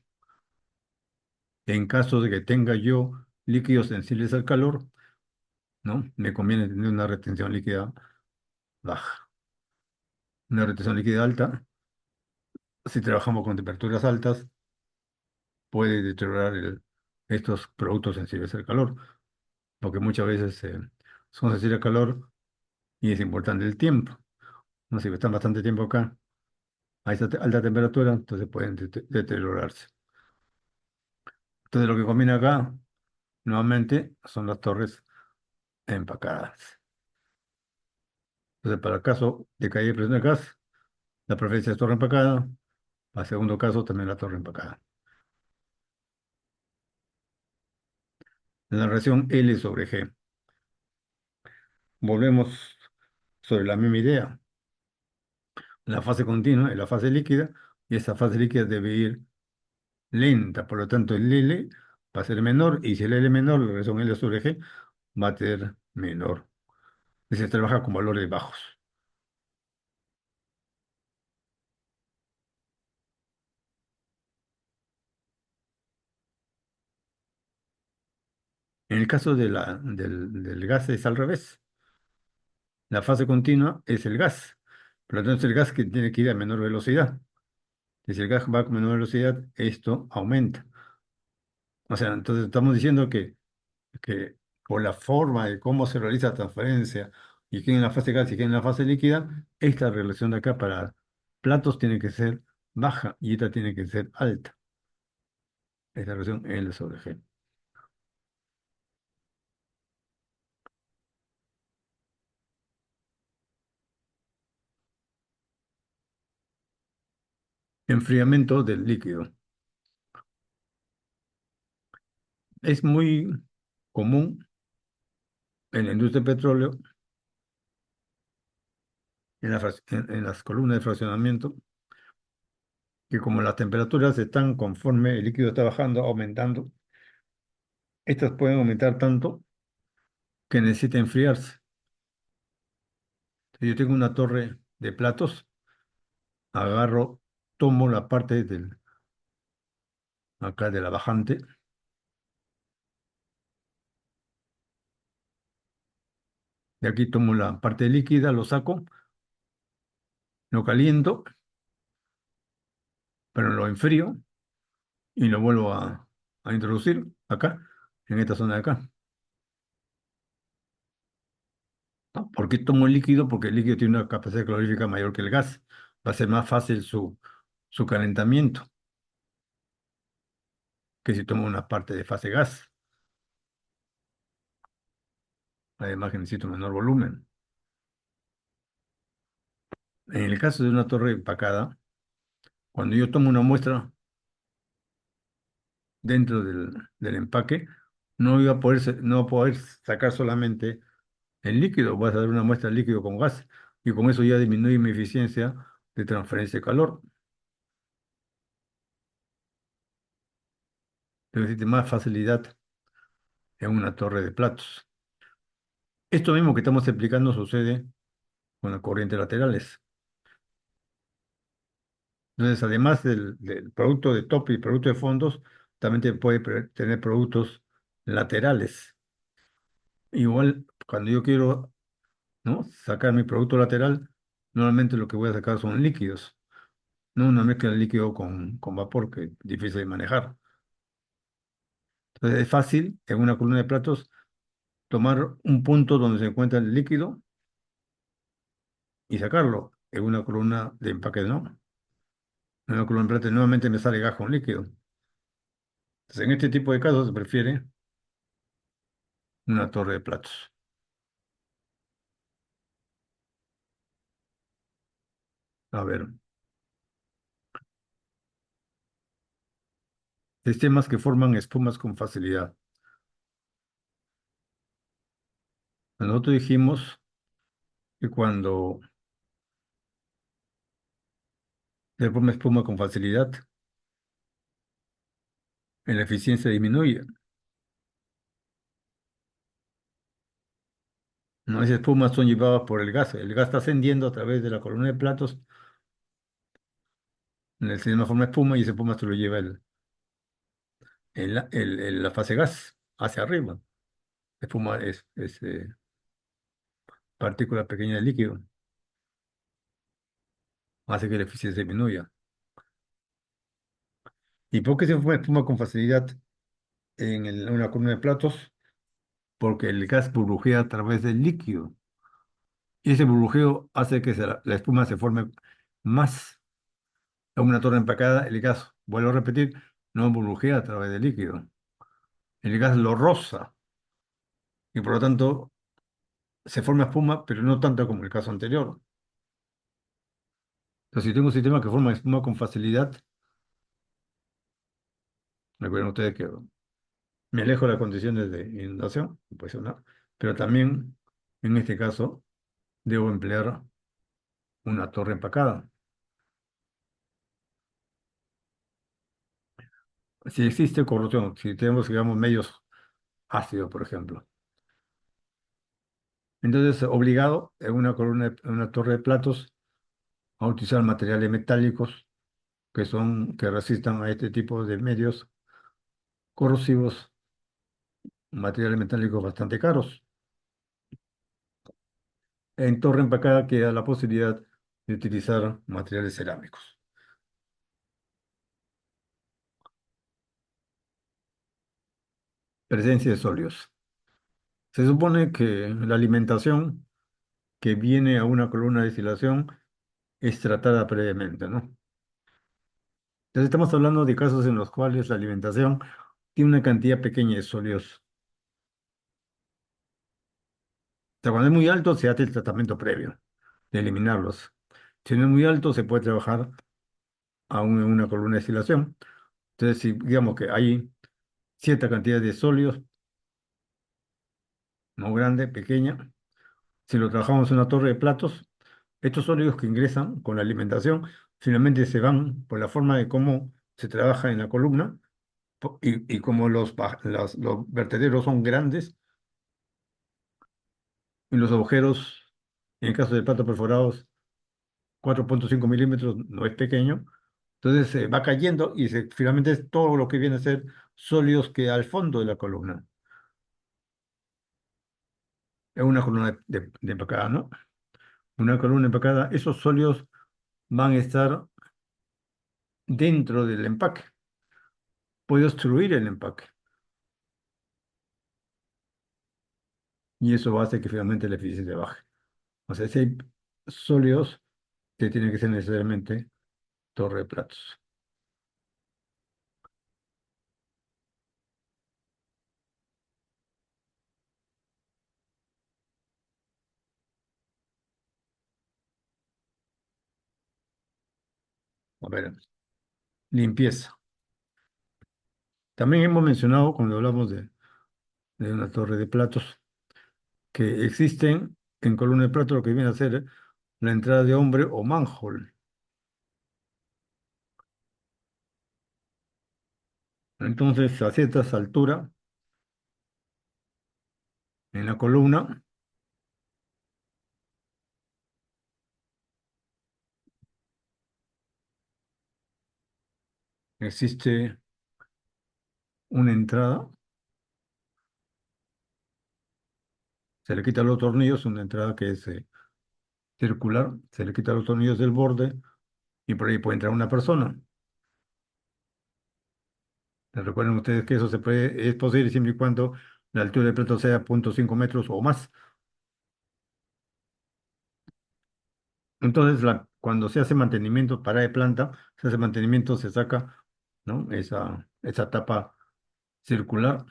en caso de que tenga yo líquidos sensibles al calor, ¿no? Me conviene tener una retención líquida baja. Una retención líquida alta, si trabajamos con temperaturas altas, puede deteriorar estos productos sensibles al calor, porque muchas veces son sensibles al calor y es importante el tiempo. ¿No? Si están bastante tiempo acá, a esta alta temperatura, entonces pueden deteriorarse. Entonces lo que combina acá, nuevamente, son las torres empacadas. Entonces, para el caso de caída de presión de gas, la preferencia es torre empacada. Para el segundo caso, también la torre empacada. La relación L sobre G. Volvemos sobre la misma idea. La fase continua es la fase líquida y esa fase líquida debe ir lenta. Por lo tanto, el L va a ser menor y si el L es menor, la relación L sobre G va a ser menor. Y se trabaja con valores bajos. En el caso del gas es al revés. La fase continua es el gas. Por lo tanto, es el gas que tiene que ir a menor velocidad. Y si el gas va con menor velocidad, esto aumenta. O sea, entonces estamos diciendo que por la forma de cómo se realiza la transferencia y quién en la fase gas y quién en la fase líquida, esta relación de acá para platos tiene que ser baja y esta tiene que ser alta. Esta relación L sobre G. Enfriamiento del líquido. Es muy común en la industria del petróleo, en las columnas de fraccionamiento, que como las temperaturas están conforme el líquido está bajando, aumentando, estas pueden aumentar tanto que necesita enfriarse. Si yo tengo una torre de platos, agarro, tomo la parte acá de la bajante, de aquí tomo la parte líquida, lo saco, lo caliento, pero lo enfrío y lo vuelvo a introducir acá, en esta zona de acá. ¿No? ¿Por qué tomo el líquido? Porque el líquido tiene una capacidad calorífica mayor que el gas. Va a ser más fácil su calentamiento que si tomo una parte de fase gas. Además que necesito menor volumen. En el caso de una torre empacada, cuando yo tomo una muestra dentro del empaque, no voy a poder sacar solamente el líquido, voy a dar una muestra de líquido con gas y con eso ya disminuye mi eficiencia de transferencia de calor. Pero existe más facilidad en una torre de platos. Esto mismo que estamos explicando sucede con las corrientes laterales. Entonces, además del producto de top y producto de fondos, también te puede tener productos laterales. Igual, cuando yo quiero, ¿no? sacar mi producto lateral, normalmente lo que voy a sacar son líquidos, no una mezcla de líquido con vapor que es difícil de manejar. Entonces, es fácil en una columna de platos tomar un punto donde se encuentra el líquido y sacarlo. En una columna de empaque no. En una columna de platos nuevamente me sale gas con líquido. Entonces, en este tipo de casos se prefiere una torre de platos. A ver, sistemas que forman espumas con facilidad. Nosotros dijimos que cuando se forma espuma con facilidad, la eficiencia disminuye. ¿No? Esas espumas son llevadas por el gas. El gas está ascendiendo a través de la columna de platos, en el sistema forma espuma y esa espuma se lo lleva la fase gas hacia arriba. Espuma es partícula pequeña de líquido, hace que la eficiencia disminuya. ¿Y por qué se forma espuma con facilidad en una columna de platos? Porque el gas burbujea a través del líquido. Y ese burbujeo hace que la espuma se forme más. En una torre empacada, el gas, vuelvo a repetir, no burbujea a través del líquido. El gas lo roza y por lo tanto se forma espuma, pero no tanto como el caso anterior. Entonces, si tengo un sistema que forma espuma con facilidad, recuerden ustedes que me alejo de las condiciones de inundación, puede ser una, pero también en este caso debo emplear una torre empacada. Si existe corrosión, si tenemos, digamos, medios ácidos, por ejemplo, entonces obligado en una columna, en una torre de platos a utilizar materiales metálicos que resistan a este tipo de medios corrosivos, materiales metálicos bastante caros. En torre empacada queda la posibilidad de utilizar materiales cerámicos. Presencia de sólidos. Se supone que la alimentación que viene a una columna de destilación es tratada previamente, ¿no? Entonces estamos hablando de casos en los cuales la alimentación tiene una cantidad pequeña de sólidos. O sea, cuando es muy alto se hace el tratamiento previo de eliminarlos. Si no es muy alto se puede trabajar aún en una columna de destilación. Entonces, si digamos que hay cierta cantidad de sólidos, no grande, pequeña, si lo trabajamos en una torre de platos, estos sólidos que ingresan con la alimentación finalmente se van por la forma de cómo se trabaja en la columna y como los vertederos son grandes y los agujeros, en el caso de platos perforados, 4,5 milímetros no es pequeño, entonces se va cayendo y finalmente es todo lo que viene a ser sólidos que al fondo de la columna. Es una columna de empacada, ¿no? Una columna empacada, esos sólidos van a estar dentro del empaque. Puede obstruir el empaque y eso hace que finalmente la eficiencia baje. O sea, si hay sólidos que tienen que ser necesariamente torre de platos. A ver, limpieza. También hemos mencionado cuando hablamos de una torre de platos que existen en columna de plato lo que viene a ser la entrada de hombre o manhole. Entonces, a ciertas alturas en la columna existe una entrada, se le quitan los tornillos, una entrada que es circular, se le quitan los tornillos del borde y por ahí puede entrar una persona. Recuerden ustedes que eso es posible siempre y cuando la altura del plato sea 0,5 metros o más. Entonces, cuando se hace mantenimiento para de planta, se hace mantenimiento, se saca, ¿no? Esa tapa circular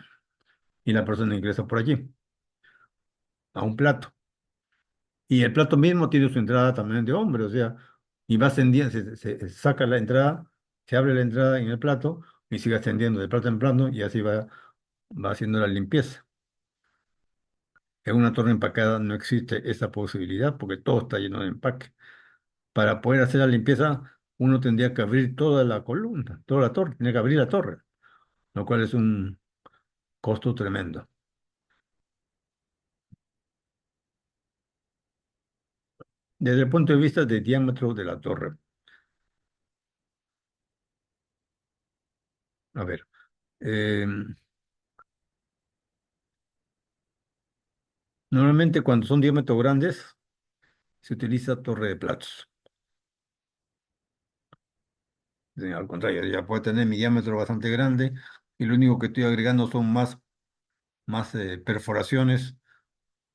y la persona ingresa por allí a un plato. Y el plato mismo tiene su entrada también de hombre, o sea, y va ascendiendo, se saca la entrada, se abre la entrada en el plato y sigue ascendiendo de plato en plato y así va haciendo la limpieza. En una torre empacada no existe esa posibilidad porque todo está lleno de empaque. Para poder hacer la limpieza, uno tendría que abrir toda la columna, toda la torre, tiene que abrir la torre, lo cual es un costo tremendo. Desde el punto de vista de diámetro de la torre, a ver, eh, normalmente cuando son diámetros grandes, se utiliza torre de platos. Al contrario, ya puede tener mi diámetro bastante grande y lo único que estoy agregando son más perforaciones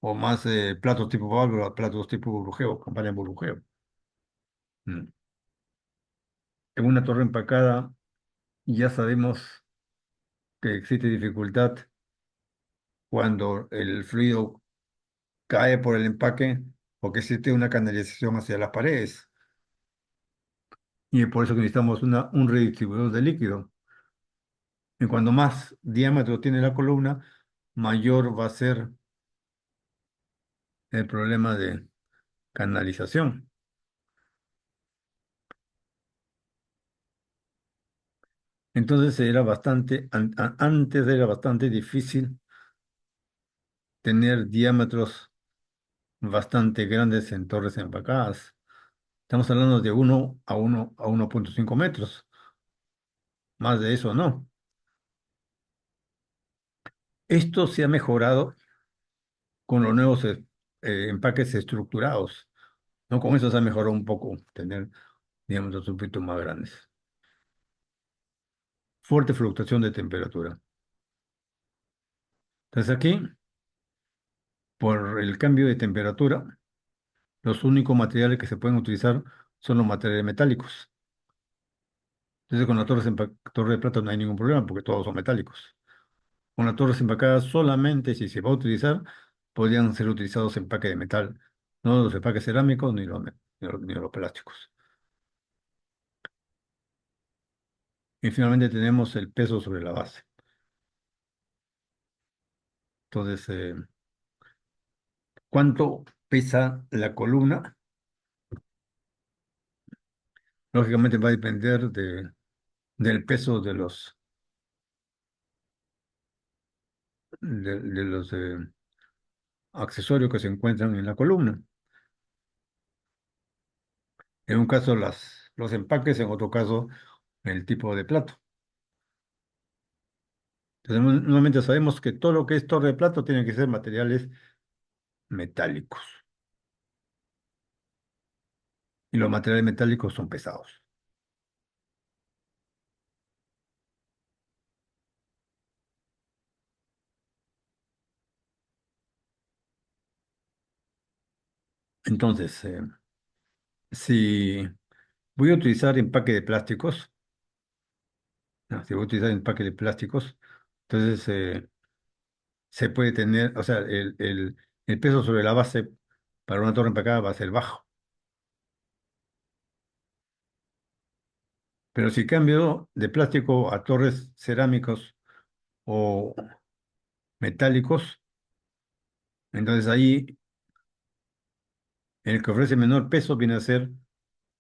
o más platos tipo válvula, platos tipo burbujeo, campaña de burbujeo. Mm. En una torre empacada ya sabemos que existe dificultad cuando el fluido cae por el empaque porque existe una canalización hacia las paredes. Y es por eso que necesitamos un redistribuidor de líquido. Y cuando más diámetro tiene la columna, mayor va a ser el problema de canalización. Entonces antes era bastante difícil tener diámetros bastante grandes en torres empacadas. Estamos hablando de 1 a 1,5 metros. Más de eso no. Esto se ha mejorado con los nuevos empaques estructurados. ¿No? Con eso se ha mejorado un poco tener diámetros un poquito más grandes. Fuerte fluctuación de temperatura. Entonces aquí, por el cambio de temperatura, los únicos materiales que se pueden utilizar son los materiales metálicos. Entonces con las torre de plata no hay ningún problema porque todos son metálicos. Con las torres empacadas solamente si se va a utilizar, podrían ser utilizados empaques de metal, no los empaques cerámicos ni los plásticos. Y finalmente tenemos el peso sobre la base. Entonces, ¿cuánto pesa la columna? Lógicamente va a depender del peso de los accesorios que se encuentran en la columna. En un caso los empaques, en otro caso el tipo de plato. Entonces, normalmente sabemos que todo lo que es torre de plato tiene que ser materiales metálicos. Y los materiales metálicos son pesados. Entonces, si voy a utilizar empaque de plásticos, no, si voy a utilizar empaque de plásticos, entonces se puede tener, o sea, el peso sobre la base para una torre empacada va a ser bajo. Pero si cambio de plástico a torres cerámicos o metálicos, entonces ahí el que ofrece menor peso viene a ser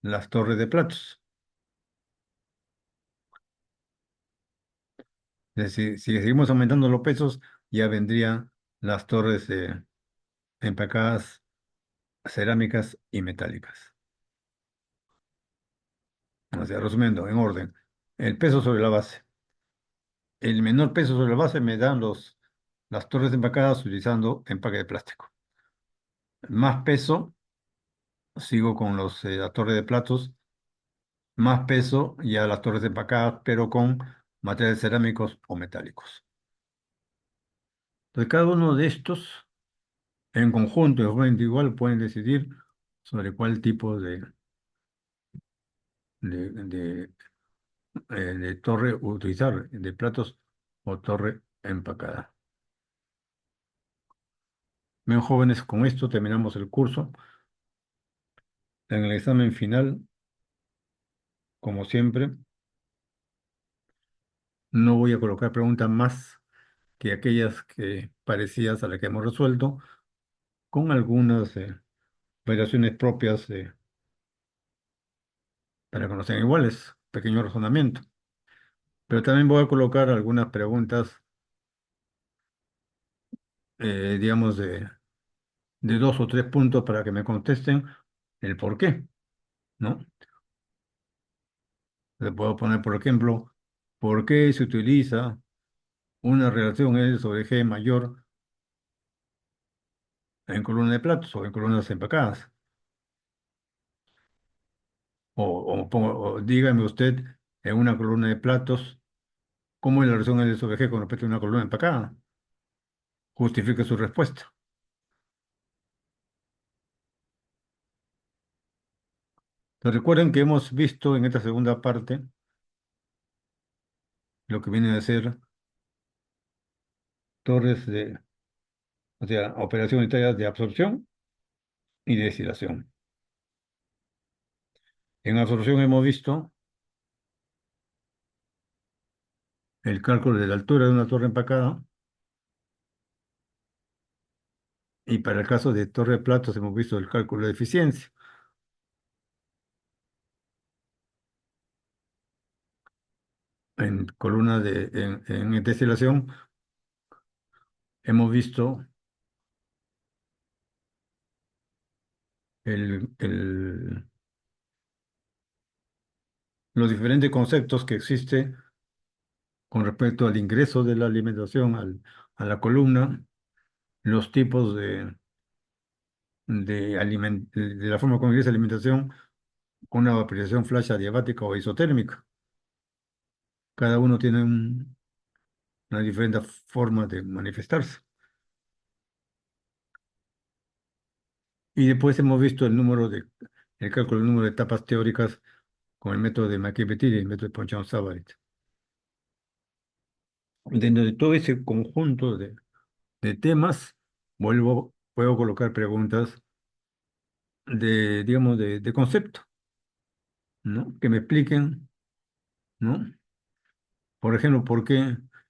las torres de platos. Es decir, si seguimos aumentando los pesos, ya vendrían las torres empacadas cerámicas y metálicas. O sea, resumiendo, en orden, el peso sobre la base. El menor peso sobre la base me dan las torres empacadas utilizando empaque de plástico. Más peso, sigo con la torre de platos. Más peso, ya las torres empacadas, pero con materiales cerámicos o metálicos. Entonces, cada uno de estos, en conjunto, de forma individual, pueden decidir sobre cuál tipo de de torre utilizar, de platos o torre empacada. Bien, jóvenes, con esto terminamos el curso. En el examen final, como siempre, no voy a colocar preguntas más que aquellas que parecidas a las que hemos resuelto, con algunas variaciones propias para que no sean iguales, pequeño razonamiento. Pero también voy a colocar algunas preguntas, digamos, de 2 o 3 puntos para que me contesten el por qué, ¿no? Le puedo poner, por ejemplo, ¿por qué se utiliza una relación L sobre G mayor en columna de platos o en columnas empacadas? O dígame usted, en una columna de platos, ¿cómo es la relación L sobre G con respecto a una columna empacada? Justifique su respuesta. Pero recuerden que hemos visto en esta segunda parte lo que viene a ser torres de, o sea, operaciones unitarias de absorción y de destilación. En absorción hemos visto el cálculo de la altura de una torre empacada y para el caso de torre de platos hemos visto el cálculo de eficiencia. En columna en destilación hemos visto el los diferentes conceptos que existen con respecto al ingreso de la alimentación a la columna, los tipos de la forma como ingresa la alimentación con una vaporización flash adiabática o isotérmica. Cada uno tiene una diferente forma de manifestarse. Y después hemos visto el cálculo del número de etapas teóricas con el método de McKee-Bettier y el método de Ponchon-Savarit. Dentro de todo ese conjunto de temas, puedo colocar preguntas digamos, de concepto, ¿no? Que me expliquen, ¿no? Por ejemplo, por qué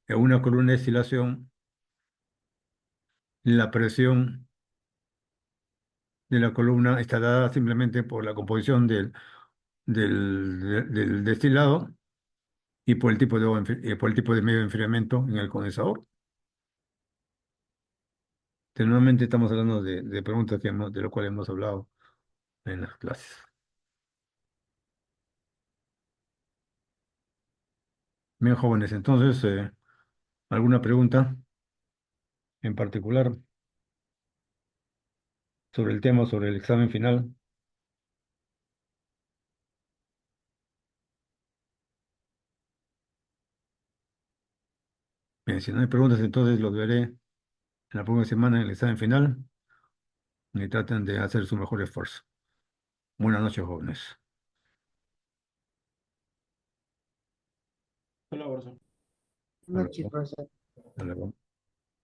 en una columna de destilación la presión de la columna está dada simplemente por la composición del destilado y por el tipo por el tipo de medio de enfriamiento en el condensador. Normalmente estamos hablando de preguntas de lo cual hemos hablado en las clases. Bien, jóvenes, entonces, ¿alguna pregunta en particular sobre el tema, sobre el examen final? Bien, si no hay preguntas, entonces los veré en la próxima semana en el examen final y traten de hacer su mejor esfuerzo. Buenas noches, jóvenes. Hola, Borja. Hasta Noche, luego. profesor. Hasta luego.